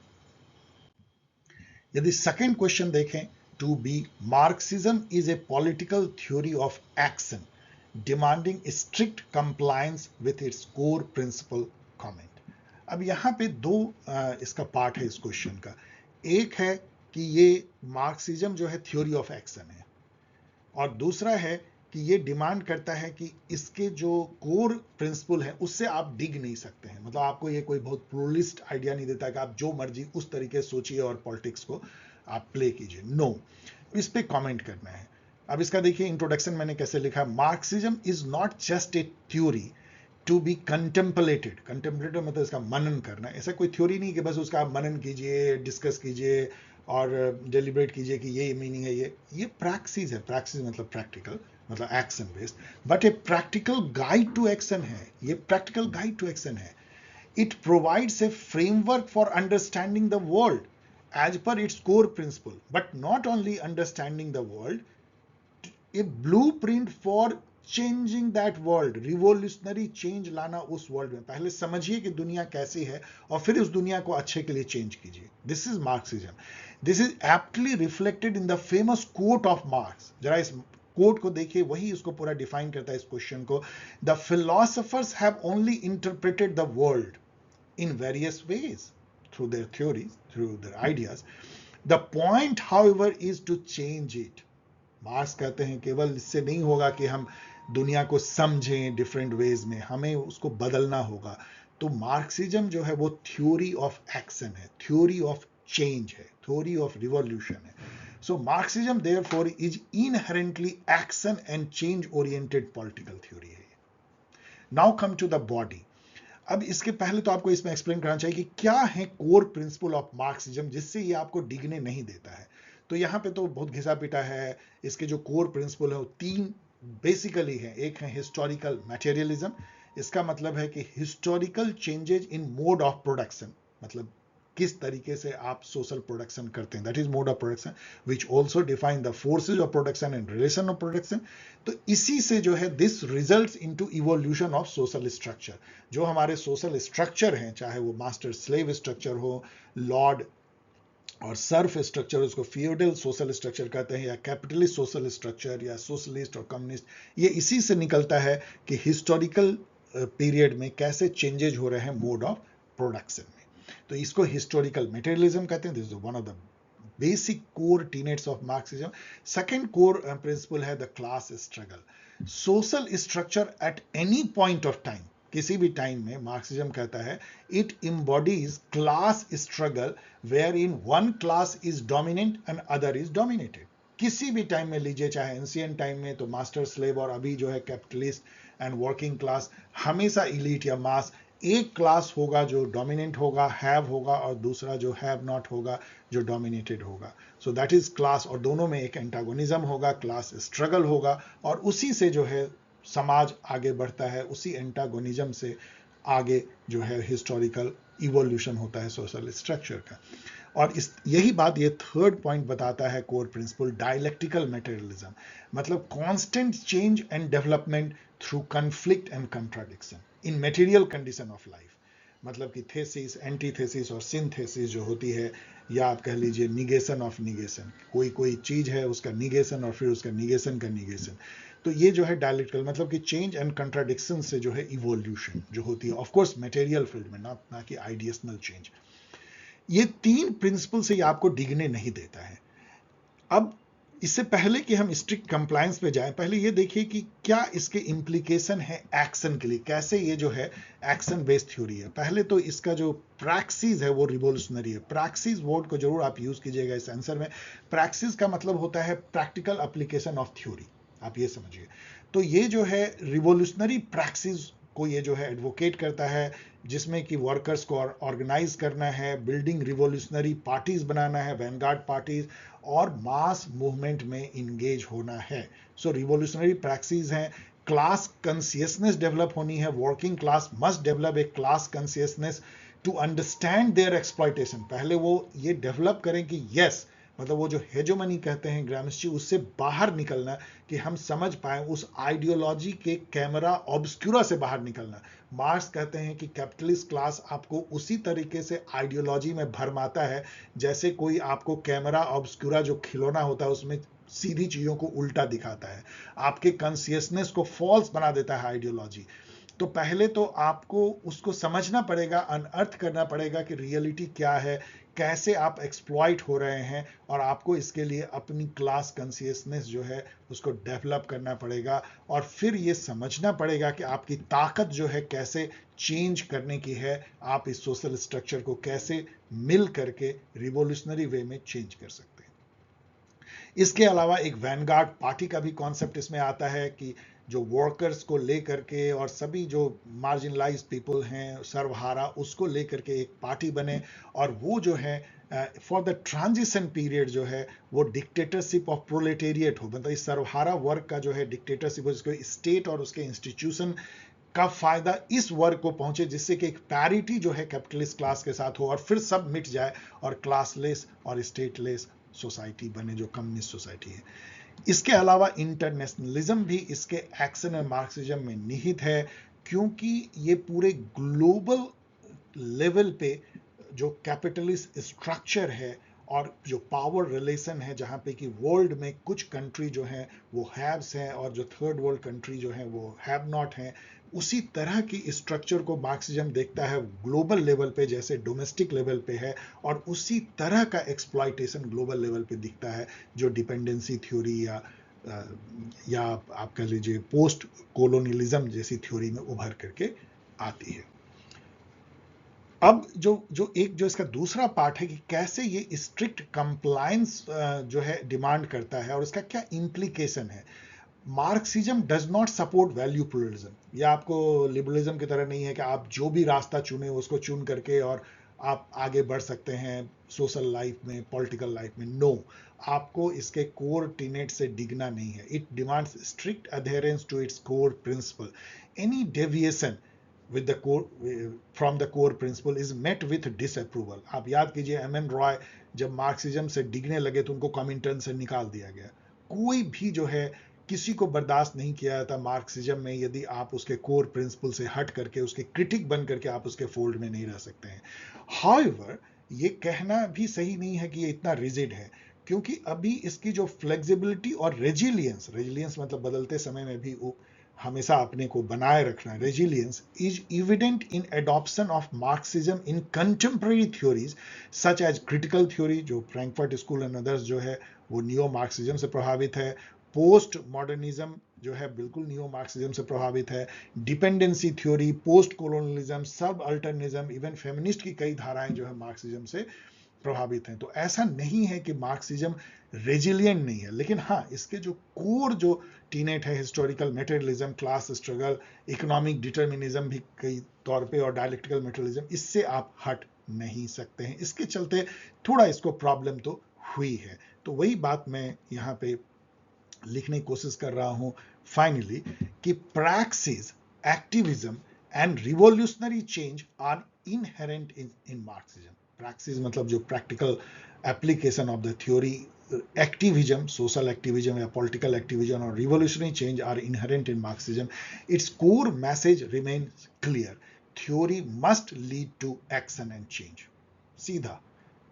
यदि सेकंड क्वेश्चन देखें, to be, Marxism is a political theory of action demanding strict compliance with its core principle comment. अब यहां पे दो इसका पार्ट है इस क्वेश्चन का। एक है कि ये मार्क्सिज्म जो है थ्योरी ऑफ एक्शन है, और दूसरा है कि ये डिमांड करता है कि इसके जो कोर प्रिंसिपल है उससे आप डिग नहीं सकते हैं। मतलब आपको ये कोई बहुत प्लूरलिस्ट आइडिया नहीं देता कि आप जो मर्जी उस तरीके से सोचिए और पॉलिटिक्स को आप प्ले कीजिए। नो, इस पे कमेंट करना है। अब इसका देखिए इंट्रोडक्शन मैंने कैसे लिखा, Marxism is not just a theory to be contemplated. Contemplated मतलब इसका मनन करना। ऐसा कोई थ्योरी नहीं कि बस उसका आप मनन कीजिए, डिस्कस कीजिए और डेलिब्रेट कीजिए कि ये मीनिंग है। ये प्रैक्टिस है। प्रैक्टिस मतलब प्रैक्टिकल, मतलब action based, but a practical guide to action है। ये प्रैक्टिकल गाइड टू एक्शन है। It provides a framework for understanding the world as per its core principle, but not only understanding the world, a blueprint for changing that world, revolutionary change लाना उस world में। पहले समझिए कि दुनिया कैसी है और फिर उस दुनिया को अच्छे के लिए चेंज कीजिए। This is Marxism. This is aptly reflected in the famous quote of marks. जरा इस कोट को देखिए, वही इसको पूरा डिफाइन करता है इस क्वेश्चन को। The philosophers have only interpreted the world in various ways through their theories, through their ideas. The point however is to change it. Marx कहते हैं केवल इससे नहीं होगा कि हम दुनिया को समझें डिफरेंट वेज में, हमें उसको बदलना होगा। तो मार्क्सिज्म जो है वो थ्योरी ऑफ एक्शन है, थ्योरी ऑफ चेंज है, थ्योरी ऑफ रिवॉल्यूशन है। So Marxism therefore is inherently action and change oriented political theory है। Now come to the body. अब इसके पहले तो आपको इसमें एक्सप्लेन करना चाहिए कि क्या है कोर प्रिंसिपल ऑफ मार्क्सिज्म जिससे ये आपको डिगने नहीं देता है। तो यहाँ पे तो बहुत घिसा पिटा है। इसके जो कोर प्रिंसिपल है वो तीन बेसिकली है। एक है हिस्टोरिकल मटेरियलिज्म, इसका मतलब है कि historical changes in mode of production, मतलब किस तरीके से आप सोशल प्रोडक्शन करते हैं, that is mode of production, which also define the forces of production and relation of production. तो इसी से जो है this results into evolution of social structure. जो हमारे सोशल स्ट्रक्चर हैं, चाहे वो मास्टर स्लेव स्ट्रक्चर हो, लॉर्ड और सर्फ स्ट्रक्चर, उसको फ्यूडल सोशल स्ट्रक्चर कहते हैं, या कैपिटलिस्ट सोशल स्ट्रक्चर, या सोशलिस्ट और कम्युनिस्ट, ये इसी से निकलता है कि हिस्टोरिकल पीरियड में कैसे चेंजेज हो रहे हैं मोड ऑफ प्रोडक्शन में। तो इसको हिस्टोरिकल मटेरियलिज्म कहते हैं। This is one of the basic core tenets of Marxism. Second core principle है the class struggle. Social structure at any point of time, किसी भी टाइम में मार्क्सिज्म कहता है it embodies class struggle where in one class is dominant and other is dominated. किसी भी time में लीजिए, चाहे एंशिएंट टाइम में तो मास्टर स्लेव, और अभी जो है कैपिटलिस्ट एंड वर्किंग क्लास, हमेशा इलीट या मास, एक क्लास होगा जो डोमिनेंट होगा, हैव होगा, और दूसरा जो हैव नॉट होगा, जो डोमिनेटेड होगा। सो दैट इज क्लास, और दोनों में एक एंटागोनिज्म होगा, क्लास स्ट्रगल होगा, और उसी से जो है समाज आगे बढ़ता है, उसी एंटागोनिज्म से आगे जो है हिस्टोरिकल इवोल्यूशन होता है सोशल स्ट्रक्चर का। और यही बात ये थर्ड पॉइंट बताता है कोर प्रिंसिपल डायलेक्टिकल मटेरियलिज्म, मतलब constant change and development through conflict and contradiction in material condition of life. मतलब कि थेसिस, एंटीथेसिस और सिंथेसिस जो होती है, या आप कह लीजिए निगेशन ऑफ निगेशन, कोई चीज है उसका निगेशन और फिर उसका निगेशन का निगेशन। तो ये जो है डायलेक्टिकल, मतलब कि चेंज एंड कंट्राडिक्शन से जो है इवोल्यूशन जो होती है, ऑफ कोर्स मटेरियल फील्ड में, ना कि आइडियशनल चेंज। ये तीन प्रिंसिपल से आपको डिगने नहीं देता है। अब इससे पहले कि हम स्ट्रिक्ट कंप्लायंस पे जाएं, पहले ये देखिए कि क्या इसके इम्प्लीकेशन है एक्शन के लिए, कैसे ये जो है एक्शन बेस्ड थ्योरी है। पहले तो इसका जो प्रैक्सिस है वो रिवोल्यूशनरी है। प्रैक्सिस वर्ड को जरूर आप यूज कीजिएगा इस आंसर में। प्रैक्सिस का मतलब होता है प्रैक्टिकल एप्लीकेशन ऑफ थ्योरी, आप ये समझिए। तो ये जो है रिवोल्यूशनरी प्रैक्सिस को ये जो है एडवोकेट करता है, जिसमें कि वर्कर्स को ऑर्गेनाइज करना है, बिल्डिंग रिवोल्यूशनरी पार्टीज बनाना है, वैनगार्ड पार्टीज, और मास मूवमेंट में इंगेज होना है। सो रिवोल्यूशनरी प्रैक्टिस हैं। क्लास कंसियसनेस डेवलप होनी है। Working class must develop a class consciousness to understand their exploitation. पहले वो ये डेवलप करें कि यस, मतलब वो जो हेजोमनी कहते हैं ग्रामस्ची, उससे बाहर निकलना, कि हम समझ पाए उस आइडियोलॉजी के कैमरा ऑब्सक्यूरा से बाहर निकलना। मार्क्स कहते हैं कि कैपिटलिस्ट क्लास आपको उसी तरीके से आइडियोलॉजी में भरमाता है जैसे कोई आपको कैमरा ऑब्सक्यूरा जो खिलौना होता है उसमें सीधी चीजों को उल्टा दिखाता है, आपके कॉन्शियसनेस को फॉल्स बना देता है आइडियोलॉजी। तो पहले तो आपको उसको समझना पड़ेगा, अनअर्थ करना पड़ेगा कि रियलिटी क्या है, कैसे आप एक्सप्लॉइट हो रहे हैं, और आपको इसके लिए अपनी क्लास कॉन्शियसनेस जो है उसको डेवलप करना पड़ेगा। और फिर ये समझना पड़ेगा कि आपकी ताकत जो है कैसे चेंज करने की है, आप इस सोशल स्ट्रक्चर को कैसे मिल करके रिवोल्यूशनरी वे में चेंज कर सकते हैं। इसके अलावा एक वैनगार्ड पार्टी का भी कॉन्सेप्ट इसमें आता है, कि जो वर्कर्स को लेकर के और सभी जो मार्जिनलाइज पीपल हैं, सर्वहारा, उसको लेकर के एक पार्टी बने, और वो जो है फॉर द ट्रांजिशन पीरियड जो है वो डिक्टेटरशिप ऑफ प्रोलेटेरिएट हो, मतलब इस सर्वहारा वर्ग का जो है डिक्टेटरशिप हो, जिसको स्टेट और उसके इंस्टीट्यूशन का फायदा इस वर्ग को पहुंचे, जिससे कि एक पैरिटी जो है कैपिटलिस्ट क्लास के साथ हो, और फिर सब मिट जाए और क्लासलेस और स्टेटलेस सोसाइटी बने, जो कम्युनिस्ट सोसाइटी है। इसके अलावा इंटरनेशनलिज्म भी इसके एक्शन एंड मार्क्सिज्म में निहित है, क्योंकि ये पूरे ग्लोबल लेवल पे जो कैपिटलिस्ट स्ट्रक्चर है और जो पावर रिलेशन है, जहाँ पे कि वर्ल्ड में कुछ कंट्री जो हैं वो हैव्स हैं और जो थर्ड वर्ल्ड कंट्री जो हैं वो हैव नॉट हैं, उसी तरह की स्ट्रक्चर को मार्क्सिज्म देखता है ग्लोबल लेवल पे जैसे डोमेस्टिक लेवल पे है, और उसी तरह का एक्सप्लॉयटेशन ग्लोबल लेवल पे दिखता है, जो डिपेंडेंसी थ्योरी या आप कह लीजिए पोस्ट कोलोनियलिज्म जैसी थ्योरी में उभर करके आती है। अब जो इसका दूसरा पार्ट है कि कैसे ये स्ट्रिक्ट कंप्लायंस जो है डिमांड करता है और इसका क्या इम्प्लीकेशन है। Marxism does not support value pluralism. यह आपको लिबरलिज्म की तरह नहीं है कि आप जो भी रास्ता चुने उसको चुन करके और आप आगे बढ़ सकते हैं सोशल लाइफ में, पॉलिटिकल लाइफ में। नो, आपको इसके कोर टीनेट से डिगना नहीं है। It demands strict adherence to its core principle. Any deviation with the core from the core principle is met with disapproval। आप याद कीजिए एम रॉय जब मार्क्सिज्म से डिगने लगे तो उनको कॉमिंटर्न से निकाल दिया गया। कोई भी जो है किसी को बर्दाश्त नहीं किया जाता मार्क्सिज्म में यदि आप उसके कोर प्रिंसिपल से हट करके उसके क्रिटिक बन करके आप उसके फोल्ड में नहीं रह सकते हैं। हाउएवर ये कहना भी सही नहीं है कि ये इतना रिजिड है, क्योंकि अभी इसकी जो फ्लेक्सिबिलिटी और रेजिलियंस मतलब बदलते समय में भी हमेशा अपने को बनाए रखना, resilience is evident in adoption of Marxism in contemporary theories such as critical theory, जो फ्रैंकफर्ट स्कूल एंड अदर्स जो है वो नियो मार्क्सिज्म से प्रभावित है। पोस्ट मॉडर्निज्म जो है बिल्कुल नियो मार्क्सिज्म से प्रभावित है। डिपेंडेंसी थ्योरी, पोस्ट कोलोनियलिज्म, सब अल्टरनिज्म, इवन फेमिनिस्ट की कई धाराएं जो है मार्क्सिज्म से प्रभावित हैं। तो ऐसा नहीं है कि मार्क्सिज्म रेजिलियंट नहीं है, लेकिन हाँ इसके जो कोर जो टीनेट है, historical materialism, class struggle, economic determinism भी कई तौर पे, और डायलेक्टिकल मेटेरियलिज्म, इससे आप हट नहीं सकते हैं। इसके चलते थोड़ा इसको प्रॉब्लम तो हुई है। तो वही बात मैं यहाँ पे लिखने की कोशिश कर रहा हूँ फाइनली कि praxis, activism and revolutionary change are inherent in Marxism. Praxis मतलब जो practical application of the theory, activism, social activism या पॉलिटिकल एक्टिविज्म, और revolutionary change are inherent in Marxism. Its core message remains clear, theory must lead to action and change. सीधा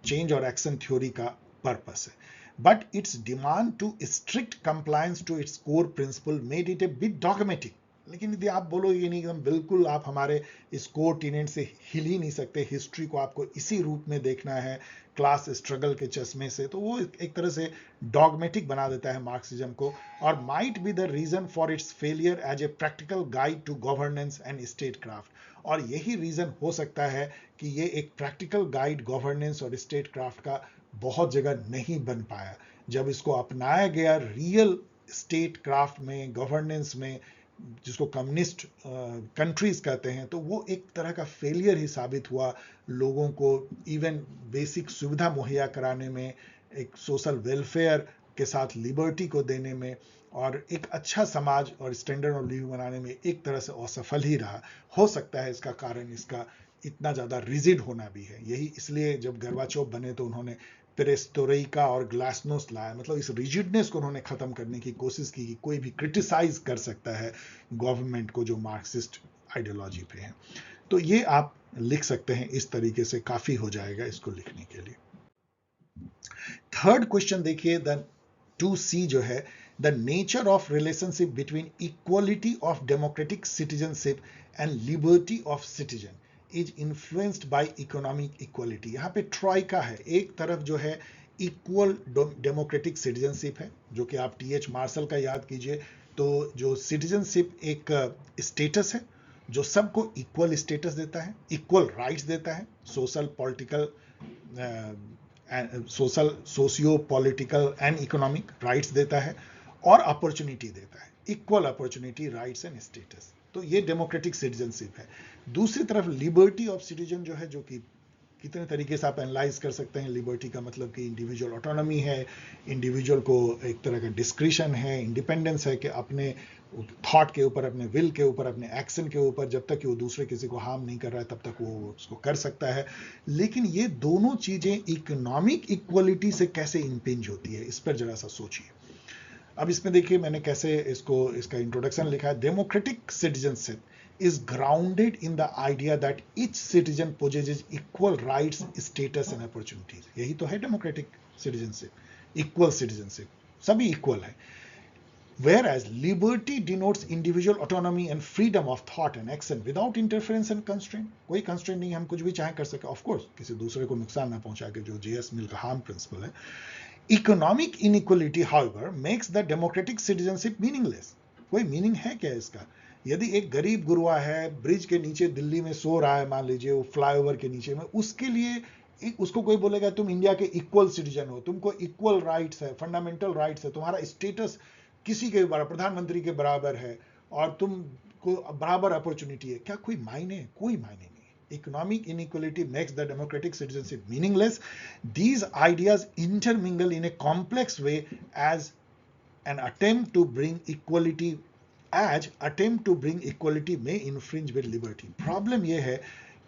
change और action theory का purpose है, but its demand to strict compliance to its core principle made it a bit dogmatic। लेकिन यदि आप बोलोगे नहीं एकदम बिल्कुल आप हमारे इस कोर टीनेट से हिल ही नहीं सकते, हिस्ट्री को आपको इसी रूप में देखना है क्लास स्ट्रगल के चश्मे से, तो वो एक तरह से डॉगमेटिक बना देता है मार्क्सिज्म को, और might be the reason for its failure as a practical guide to governance and state craft. और यही रीजन हो सकता है कि ये एक प्रैक्टिकल गाइड गवर्नेंस और स्टेट क्राफ्ट का बहुत जगह नहीं बन पाया। जब इसको अपनाया गया रियल स्टेट क्राफ्ट में, गवर्नेंस में, जिसको कम्युनिस्ट कंट्रीज कहते हैं, तो वो एक तरह का फेलियर ही साबित हुआ लोगों को इवन बेसिक सुविधा मुहैया कराने में, एक सोशल वेलफेयर के साथ लिबर्टी को देने में, और एक अच्छा समाज और स्टैंडर्ड ऑफ लिविंग बनाने में एक तरह से असफल ही रहा। हो सकता है इसका कारण इसका इतना ज़्यादा रिजिड होना भी है। यही इसलिए जब गोर्बाचोव बने तो उन्होंने पेरेस्ट्रोइका और ग्लासनोस्ट लाया, मतलब इस रिजिडनेस को उन्होंने ख़त्म करने की कोशिश की कि कोई भी क्रिटिसाइज कर सकता है गवर्नमेंट को जो मार्क्सिस्ट आइडियोलॉजी पे है। तो ये आप लिख सकते हैं इस तरीके से, काफ़ी हो जाएगा इसको लिखने के लिए। थर्ड क्वेश्चन देखिए, द 2C जो है, the nature of relationship between equality of democratic citizenship and liberty of citizen is influenced by economic equality. यहाँ पे ट्रॉइका है, एक तरफ जो है इक्वल डेमोक्रेटिक सिटीजनशिप है, जो कि आप TH मार्शल का याद कीजिए, तो जो सिटीजनशिप एक स्टेटस है जो सबको इक्वल स्टेटस देता है, इक्वल राइट्स देता है, social political social socio political and economic rights देता है, और अपॉर्चुनिटी देता है, equal opportunity, rights and status. तो ये डेमोक्रेटिक सिटीजनशिप है। दूसरी तरफ लिबर्टी ऑफ सिटीजन जो है, जो कि कितने तरीके से आप एनालाइज कर सकते हैं। लिबर्टी का मतलब कि इंडिविजुअल ऑटोनॉमी है, इंडिविजुअल को एक तरह का डिस्क्रिशन है, इंडिपेंडेंस है कि अपने थॉट के ऊपर, अपने विल के ऊपर, अपने एक्शन के ऊपर, जब तक कि वो दूसरे किसी को हार्म नहीं कर रहा है तब तक वो उसको कर सकता है। लेकिन ये दोनों चीजें इकोनॉमिक इक्वलिटी से कैसे इंपिंज होती है, इस पर जरा सा सोचिए। अब इसमें देखिए मैंने कैसे इसका इंट्रोडक्शन लिखा है। Democratic citizenship is grounded in the idea that each citizen possesses equal rights, status and opportunities। यही तो है डेमोक्रेटिक सिटीजनशिप, इक्वल सिटीजनशिप, सभी इक्वल है। Whereas liberty denotes individual autonomy and freedom of thought and action without interference and constraint। कोई constraint नहीं, हम कुछ भी चाहे कर सके, ऑफ कोर्स किसी दूसरे को नुकसान ना पहुंचा के, जो JS मिल का हार्म प्रिंसिपल है। Economic inequality however makes the democratic citizenship meaningless. कोई मीनिंग है क्या इसका? यदि एक गरीब गुरुआ है, ब्रिज के नीचे दिल्ली में सो रहा है, मान लीजिए वो फ्लाईओवर के नीचे में, उसके लिए उसको कोई बोलेगा तुम इंडिया के इक्वल सिटीजन हो, तुमको इक्वल राइट्स है, फंडामेंटल राइट्स है, तुम्हारा स्टेटस किसी के बराबर, प्रधानमंत्री के बराबर है और तुम को बराबर अपॉर्चुनिटी है, क्या कोई मायने? कोई मायने नहीं। Economic inequality makes the democratic citizenship meaningless. These ideas intermingle in a complex way as an attempt to bring equality may infringe with liberty. Problem यह है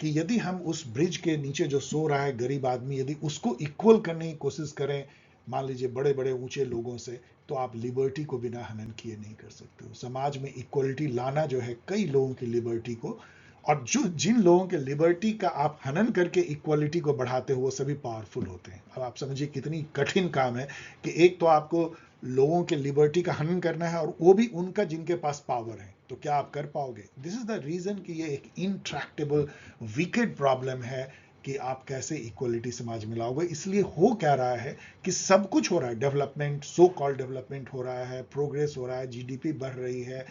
कि यदि हम उस ब्रिज के नीचे जो सो रहा है गरीब आदमी, यदि उसको इक्वल करने की कोशिश करें, मान लीजिए बड़े बड़े ऊंचे लोगों से, तो आप लिबर्टी को बिना हनन किए नहीं कर सकते हो। समाज में इक्वलिटी लाना जो है कई लोगों की लिबर्टी को, और जो जिन लोगों के लिबर्टी का आप हनन करके इक्वलिटी को बढ़ाते हो वो सभी पावरफुल होते हैं। अब आप समझिए कितनी कठिन काम है कि एक तो आपको लोगों के लिबर्टी का हनन करना है और वो भी उनका जिनके पास पावर है, तो क्या आप कर पाओगे? दिस इज द रीजन कि ये एक इंट्रैक्टेबल विकेड प्रॉब्लम है कि आप कैसे इक्वलिटी समाज में लाओगे। इसलिए हो क्या रहा है कि सब कुछ हो रहा है, डेवलपमेंट, सो कॉल्ड डेवलपमेंट हो रहा है, प्रोग्रेस हो रहा है, जीडीपी बढ़ रही है,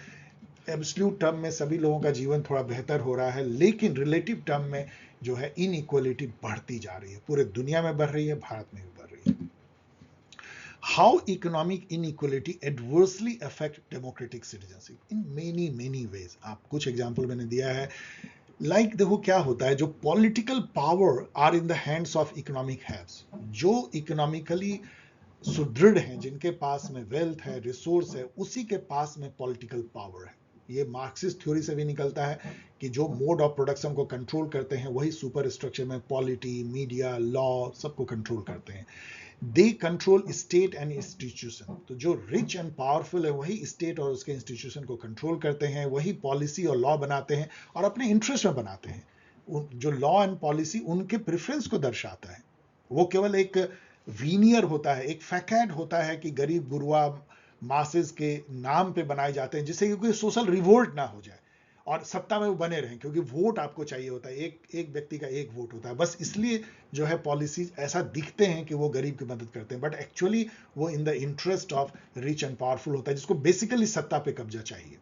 एब्सोल्यूट टर्म में सभी लोगों का जीवन थोड़ा बेहतर हो रहा है, लेकिन रिलेटिव टर्म में जो है इनइक्वलिटी बढ़ती जा रही है, पूरे दुनिया में बढ़ रही है, भारत में भी बढ़ रही है। How economic inequality adversely affect democratic citizenship in many ways. आप कुछ एग्जांपल मैंने दिया है। देखो क्या होता है, जो political power are in the hands of economic haves, जो इकोनॉमिकली सुदृढ़ हैं, जिनके पास में वेल्थ है, रिसोर्स है, उसी के पास में पॉलिटिकल पावर है। ये मार्क्सिस्ट थ्योरी से भी निकलता है कि जो मोड ऑफ प्रोडक्शन को कंट्रोल करते हैं वही सुपर स्ट्रक्चर में पॉलिटी, मीडिया, लॉ सबको कंट्रोल करते हैं। They control state and institution. तो जो रिच एंड पावरफुल है वही स्टेट और उसके इंस्टीट्यूशन को कंट्रोल करते हैं, वही पॉलिसी और लॉ बनाते हैं और अपने इंटरेस्ट में बनाते हैं। जो लॉ एंड पॉलिसी उनके प्रेफरेंस को दर्शाता है, वो केवल एक वीनियर होता है, एक फैकेट होता है कि गरीब गुरुआ मासेस के नाम पे बनाए जाते हैं, जिससे कोई सोशल रिवोल्ट ना हो जाए और सत्ता में वो बने रहें, क्योंकि वोट आपको चाहिए होता है, एक व्यक्ति का एक वोट होता है, बस इसलिए जो है पॉलिसीज ऐसा दिखते हैं कि वो गरीब की मदद करते हैं, बट एक्चुअली वो in the interest of rich and powerful होता है, जिसको बेसिकली सत्ता पे कब्जा चाहिए।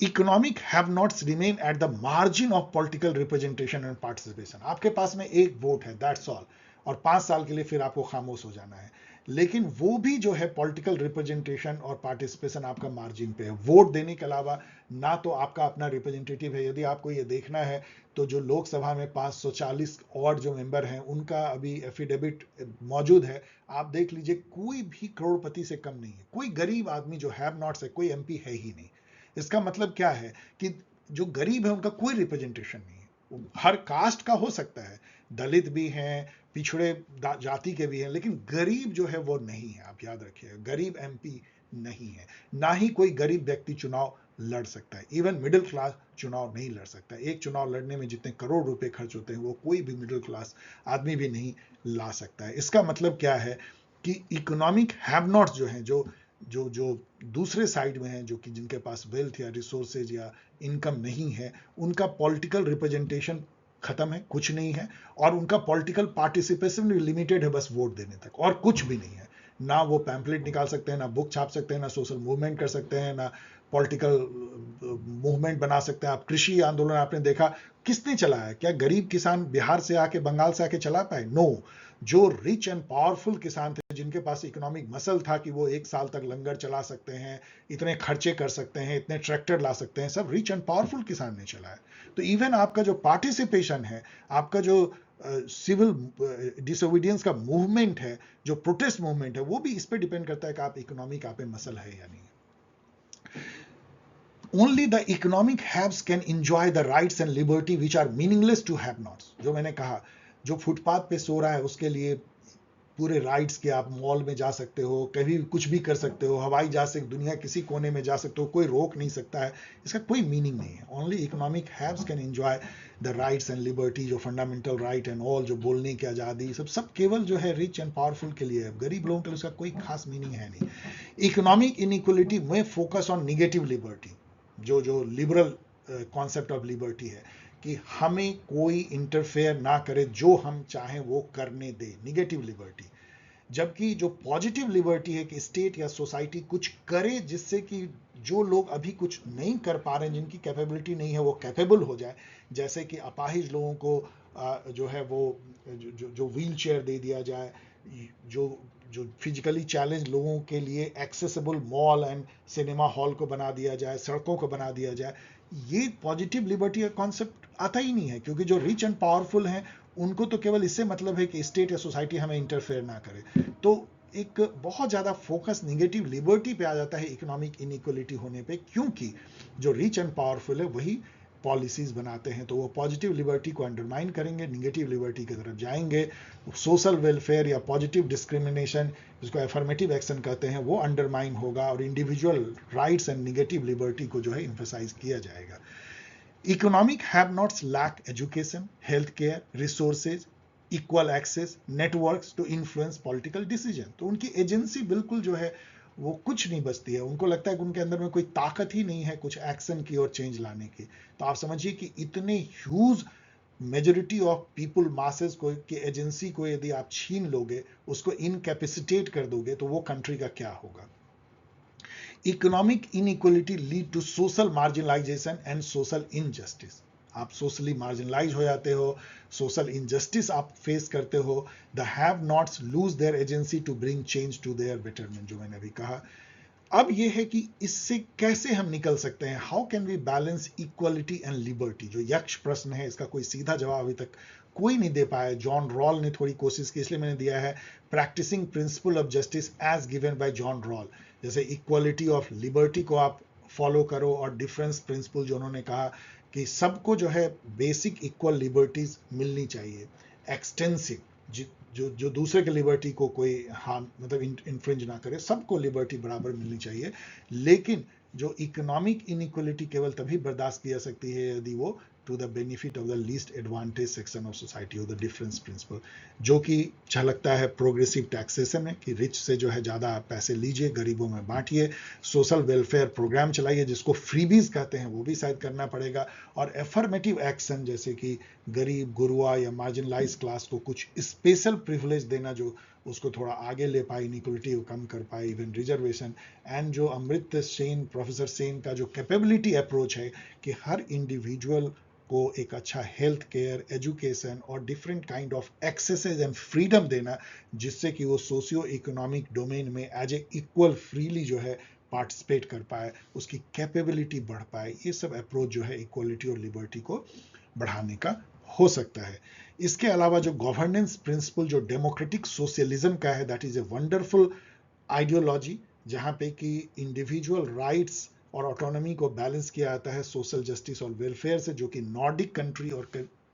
Economic have knots remain at the margin of political representation and participation. आपके पास में एक वोट है, दैट्स ऑल, और 5 साल के लिए फिर आपको खामोश हो जाना है, लेकिन वो भी जो है पॉलिटिकल रिप्रेजेंटेशन और पार्टिसिपेशन आपका मार्जिन पे है। वोट देने के अलावा ना तो आपका अपना रिप्रेजेंटेटिव है। यदि आपको ये देखना है तो जो लोकसभा में 540 और जो मेंबर हैं उनका अभी एफिडेविट मौजूद है, आप देख लीजिए कोई भी करोड़पति से कम नहीं है, कोई गरीब आदमी जो हैव नॉट्स है कोई एमपी है ही नहीं। इसका मतलब क्या है कि जो गरीब है उनका कोई रिप्रेजेंटेशन नहीं है। हर कास्ट का हो सकता है, दलित भी हैं, पिछड़े जाति के भी हैं, लेकिन गरीब जो है वो नहीं है। आप याद रखिएगा, गरीब एमपी नहीं है, ना ही कोई गरीब व्यक्ति चुनाव लड़ सकता है। इवन मिडिल क्लास चुनाव नहीं लड़ सकता। एक चुनाव लड़ने में जितने करोड़ रुपए खर्च होते हैं वो कोई भी मिडिल क्लास आदमी भी नहीं ला सकता है। इसका मतलब क्या है कि इकोनॉमिक हैव नॉट्स जो हैं, जो दूसरे साइड में हैं, जो कि जिनके पास वेल्थ या रिसोर्सेज या इनकम नहीं है, उनका पॉलिटिकल रिप्रेजेंटेशन खत्म है, कुछ नहीं है, और उनका पॉलिटिकल पार्टिसिपेशन भी लिमिटेड है, बस वोट देने तक, और कुछ भी नहीं है। ना वो पैम्पलेट निकाल सकते हैं, ना बुक छाप सकते हैं, ना सोशल मूवमेंट कर सकते हैं, ना पॉलिटिकल मूवमेंट बना सकते हैं। आप कृषि आंदोलन आपने देखा किसने चलाया? क्या गरीब किसान बिहार से आके, बंगाल से आके चला पाए? नो। जो रिच एंड पावरफुल किसान थे, जिनके पास इकोनॉमिक मसल था कि वो 1 साल तक लंगर चला सकते हैं, इतने खर्चे कर सकते हैं, इतने ट्रैक्टर ला सकते हैं, सब रिच एंड पावरफुल किसान ने चलाया। तो इवन आपका जो पार्टिसिपेशन है, आपका जो सिविल डिसोबीडियंस का मूवमेंट है, जो प्रोटेस्ट मूवमेंट है, वो भी इस पे डिपेंड करता है कि आप इकोनॉमिक आप पे मसल है या नहीं। Only the economic haves can enjoy the rights and liberty which are meaningless to have-nots. जो मैंने कहा, जो फुटपाथ पे सो रहा है उसके लिए पूरे राइट्स के, आप मॉल में जा सकते हो, कभी कुछ भी कर सकते हो, हवाई जहाज से दुनिया किसी कोने में जा सकते हो, कोई रोक नहीं सकता है, इसका कोई मीनिंग नहीं है। Only economic haves can enjoy the rights and liberty, जो फंडामेंटल राइट एंड ऑल, जो बोलने की आज़ादी, सब केवल जो है रिच एंड पावरफुल के लिए है, गरीब लोगों के लिए उसका कोई खास मीनिंग है नहीं। इकोनॉमिक इनइक्वलिटी में फोकस ऑन निगेटिव लिबर्टी, जो लिबरल कॉन्सेप्ट ऑफ लिबर्टी है कि हमें कोई इंटरफेयर ना करे, जो हम चाहें वो करने दे, निगेटिव लिबर्टी। जबकि जो पॉजिटिव लिबर्टी है कि स्टेट या सोसाइटी कुछ करे जिससे कि जो लोग अभी कुछ नहीं कर पा रहे हैं, जिनकी कैपेबिलिटी नहीं है, वो कैपेबल हो जाए। जैसे कि अपाहिज लोगों को जो है वो जो व्हील चेयर दे दिया जाए, जो जो फिजिकली चैलेंज लोगों के लिए accessible mall and cinema hall को बना दिया जाए, सड़कों को बना दिया जाए, ये पॉजिटिव लिबर्टी का कॉन्सेप्ट आता ही नहीं है, क्योंकि जो रिच एंड पावरफुल हैं उनको तो केवल इससे मतलब है कि स्टेट या सोसाइटी हमें इंटरफेयर ना करे। तो एक बहुत ज़्यादा फोकस निगेटिव लिबर्टी पे आ जाता है इकोनॉमिक इनइक्वलिटी होने पे, क्योंकि जो रिच एंड पावरफुल है वही पॉलिसीज बनाते हैं, तो वो पॉजिटिव लिबर्टी को अंडरमाइन करेंगे, निगेटिव लिबर्टी की तरफ जाएंगे। सोशल वेलफेयर या पॉजिटिव डिस्क्रिमिनेशन, जिसको एफर्मेटिव एक्शन कहते हैं, वो अंडरमाइन होगा और individual rights and negative liberty को जो है इम्फेसाइज किया जाएगा। Economic have nots lack education, health care, resources, equal access, networks to influence political decision. तो उनकी एजेंसी बिल्कुल जो है वो कुछ नहीं बचती है, उनको लगता है कि उनके अंदर में कोई ताकत ही नहीं है कुछ एक्शन की और चेंज लाने की। तो आप समझिए कि इतने huge majority of people masses को की एजेंसी को यदि आप छीन लोगे, उसको इनकैपेसिटेट कर दोगे, तो वो कंट्री का क्या होगा। Economic inequality lead to social marginalisation and social injustice. आप सोशली मार्जिनलाइज हो जाते हो, सोशल इनजस्टिस आप फेस करते हो। The have nots lose their agency to bring change to their betterment, जो मैंने अभी कहा। अब ये है कि इससे कैसे हम निकल सकते हैं, how can we balance equality and liberty, जो यक्ष प्रश्न है, इसका कोई सीधा जवाब अभी तक कोई नहीं दे पाया। जॉन रॉल ने थोड़ी कोशिश की, इसलिए मैंने दिया है practising principle of justice as given by John Rawl. जैसे इक्वलिटी ऑफ लिबर्टी को आप फॉलो करो, और डिफरेंस प्रिंसिपल जो उन्होंने कहा कि सबको जो है बेसिक इक्वल लिबर्टीज मिलनी चाहिए, एक्सटेंसिव, जो दूसरे के लिबर्टी को कोई हार्म मतलब इन्फ्रिंज ना करे, सबको लिबर्टी बराबर मिलनी चाहिए। लेकिन जो इकोनॉमिक इनइक्वलिटी केवल तभी बर्दाश्त की जा सकती है यदि वो to the benefit of the least advantage section of society, हो द डिफरेंस प्रिंसिपल, जो कि झलकता है प्रोग्रेसिव टैक्सेशन में, कि रिच से जो है ज़्यादा पैसे लीजिए, गरीबों में बांटिए, सोशल वेलफेयर प्रोग्राम चलाइए, जिसको फ्रीबीज कहते हैं वो भी शायद करना पड़ेगा, और एफर्मेटिव एक्शन जैसे कि गरीब, गुरुआ या मार्जिनलाइज क्लास को कुछ स्पेशल प्रिविलेज देना, जो उसको थोड़ा आगे ले पाए, इनइक्वलिटी को कम कर पाए, इवन रिजर्वेशन। एंड जो अमृत सेन, प्रोफेसर सेन का जो कैपेबिलिटी अप्रोच है कि हर इंडिविजुअल को एक अच्छा हेल्थ केयर, एजुकेशन और different kind of axes and freedom देना, जिससे कि वो सोशियो इकोनॉमिक डोमेन में एज ए इक्वल फ्रीली जो है पार्टिसिपेट कर पाए, उसकी कैपेबिलिटी बढ़ पाए, ये सब अप्रोच जो है इक्वलिटी और लिबर्टी को बढ़ाने का हो सकता है। इसके अलावा जो गवर्नेंस प्रिंसिपल जो डेमोक्रेटिक सोशलिज्म का है, that is a wonderful ideology, जहाँ पे कि इंडिविजुअल राइट्स और ऑटोनॉमी को बैलेंस किया जाता है सोशल जस्टिस और वेलफेयर से, जो कि नॉर्डिक कंट्री और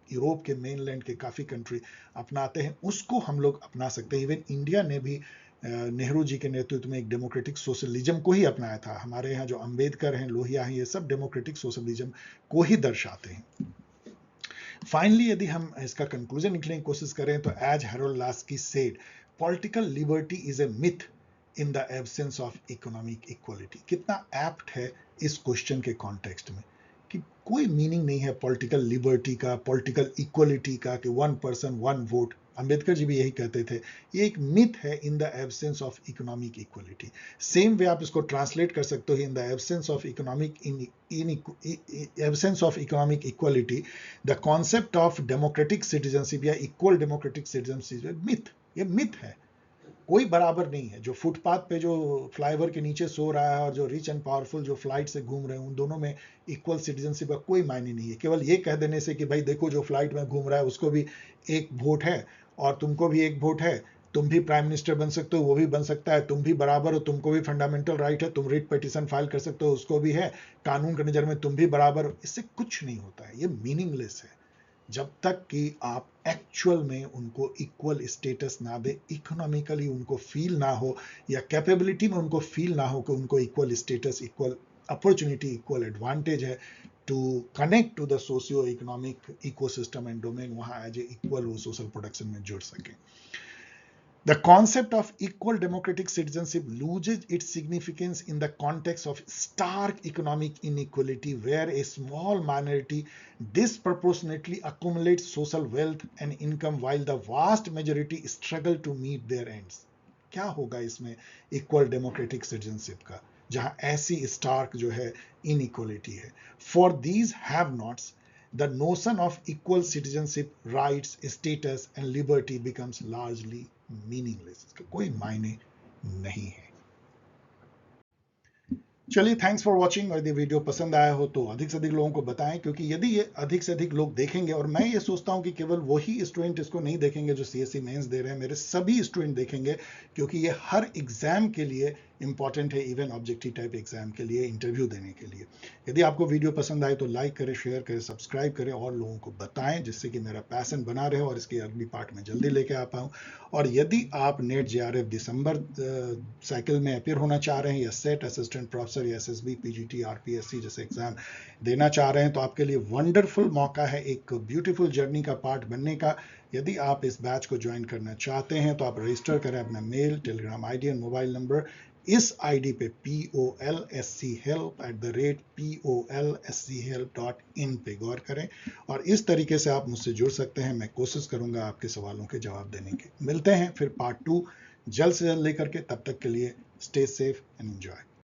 यूरोप के मेनलैंड के काफ़ी कंट्री अपनाते हैं, उसको हम लोग अपना सकते हैं। इवन इंडिया ने भी नेहरू जी के नेतृत्व में एक डेमोक्रेटिक सोशलिज्म को ही अपनाया था। हमारे यहाँ जो अंबेडकर हैं, लोहिया हैं, ये सब डेमोक्रेटिक सोशलिज्म को ही दर्शाते हैं। फाइनली यदि हम इसका कंक्लूजन निकलने की कोशिश करें तो as Harold Laski said, political liberty is a myth in the absence of economic equality. कितना एप्ट है इस क्वेश्चन के कॉन्टेक्स्ट में, कि कोई मीनिंग नहीं है पॉलिटिकल लिबर्टी का, पॉलिटिकल इक्वलिटी का, कि one person one vote. Ambedkar ji भी यही कहते थे, ये एक मिथ है in the absence of economic equality. Same way आप इसको ट्रांसलेट कर सकते हो, in the absence of economic equality, the concept of democratic citizenship या इक्वल डेमोक्रेटिक सिटीजनशिप मिथ, ये मिथ है। कोई बराबर नहीं है। जो फुटपाथ पे जो फ्लाईओवर के नीचे सो रहा है और जो रिच एंड पावरफुल जो फ्लाइट से घूम रहे हैं, उन दोनों में इक्वल सिटीजनशिप का कोई मायने नहीं है। केवल ये कह देने से कि भाई देखो जो फ्लाइट में घूम रहा है उसको भी एक वोट है और तुमको भी एक वोट है, तुम भी प्राइम मिनिस्टर बन सकते हो, वो भी बन सकता है, तुम भी बराबर हो, तुमको भी फंडामेंटल राइट है, तुम रिट पिटीशन फाइल कर सकते हो, उसको भी है, कानून की नज़र में तुम भी बराबर हो। इससे कुछ नहीं होता है, ये मीनिंगलेस है जब तक कि आप एक्चुअल में उनको इक्वल स्टेटस ना दे, इकोनॉमिकली उनको फील ना हो, या कैपेबिलिटी में उनको फील ना हो कि उनको equal status, equal opportunity, equal advantage है to connect to the socio economic ecosystem and domain, वहां एज ए इक्वल वो सोशल प्रोडक्शन में जुड़ सके। The concept of equal democratic citizenship loses its significance in the context of stark economic inequality, where a small minority disproportionately accumulates social wealth and income while the vast majority struggle to meet their ends. क्या होगा इसमें equal democratic citizenship का, जहां ऐसी Stark जो है inequality है? For these have-nots, the notion of equal citizenship, rights, status, and liberty becomes largely meaningless, इसका कोई मायने नहीं है। चलिए, थैंक्स फॉर वॉचिंग। और यदि वीडियो पसंद आया हो तो अधिक से अधिक लोगों को बताएं, क्योंकि यदि ये अधिक से अधिक लोग देखेंगे, और मैं ये सोचता हूं कि केवल वही स्टूडेंट इसको नहीं देखेंगे जो सीएससी मेंस दे रहे हैं, मेरे सभी स्टूडेंट देखेंगे, क्योंकि ये हर एग्जाम के लिए इंपॉर्टेंट है, इवन ऑब्जेक्टिव टाइप एग्जाम के लिए, इंटरव्यू देने के लिए। यदि आपको वीडियो पसंद आए तो लाइक करें, शेयर करें, सब्सक्राइब करें और लोगों को बताएं, जिससे कि मेरा पैशन बना रहे और इसकी अगली पार्ट में जल्दी लेके आ पाऊं। और यदि आप नेट जेआरएफ दिसंबर साइकिल में अपीयर होना चाह रहे हैं, या सेट असिस्टेंट प्रोफेसर या एसएसबी पीजीटी आरपीएससी जैसे एग्जाम देना चाह रहे हैं, तो आपके लिए वंडरफुल मौका है एक ब्यूटीफुल जर्नी का पार्ट बनने का। यदि आप इस बैच को ज्वाइन करना चाहते हैं तो आप रजिस्टर करें अपना मेल, टेलीग्राम आईडी और मोबाइल नंबर इस आईडी पे polschelp@polschelp.in पे गौर करें, और इस तरीके से आप मुझसे जुड़ सकते हैं। मैं कोशिश करूंगा आपके सवालों के जवाब देने के। मिलते हैं फिर पार्ट 2 जल्द से जल्द लेकर के, तब तक के लिए स्टे सेफ एंड एंजॉय।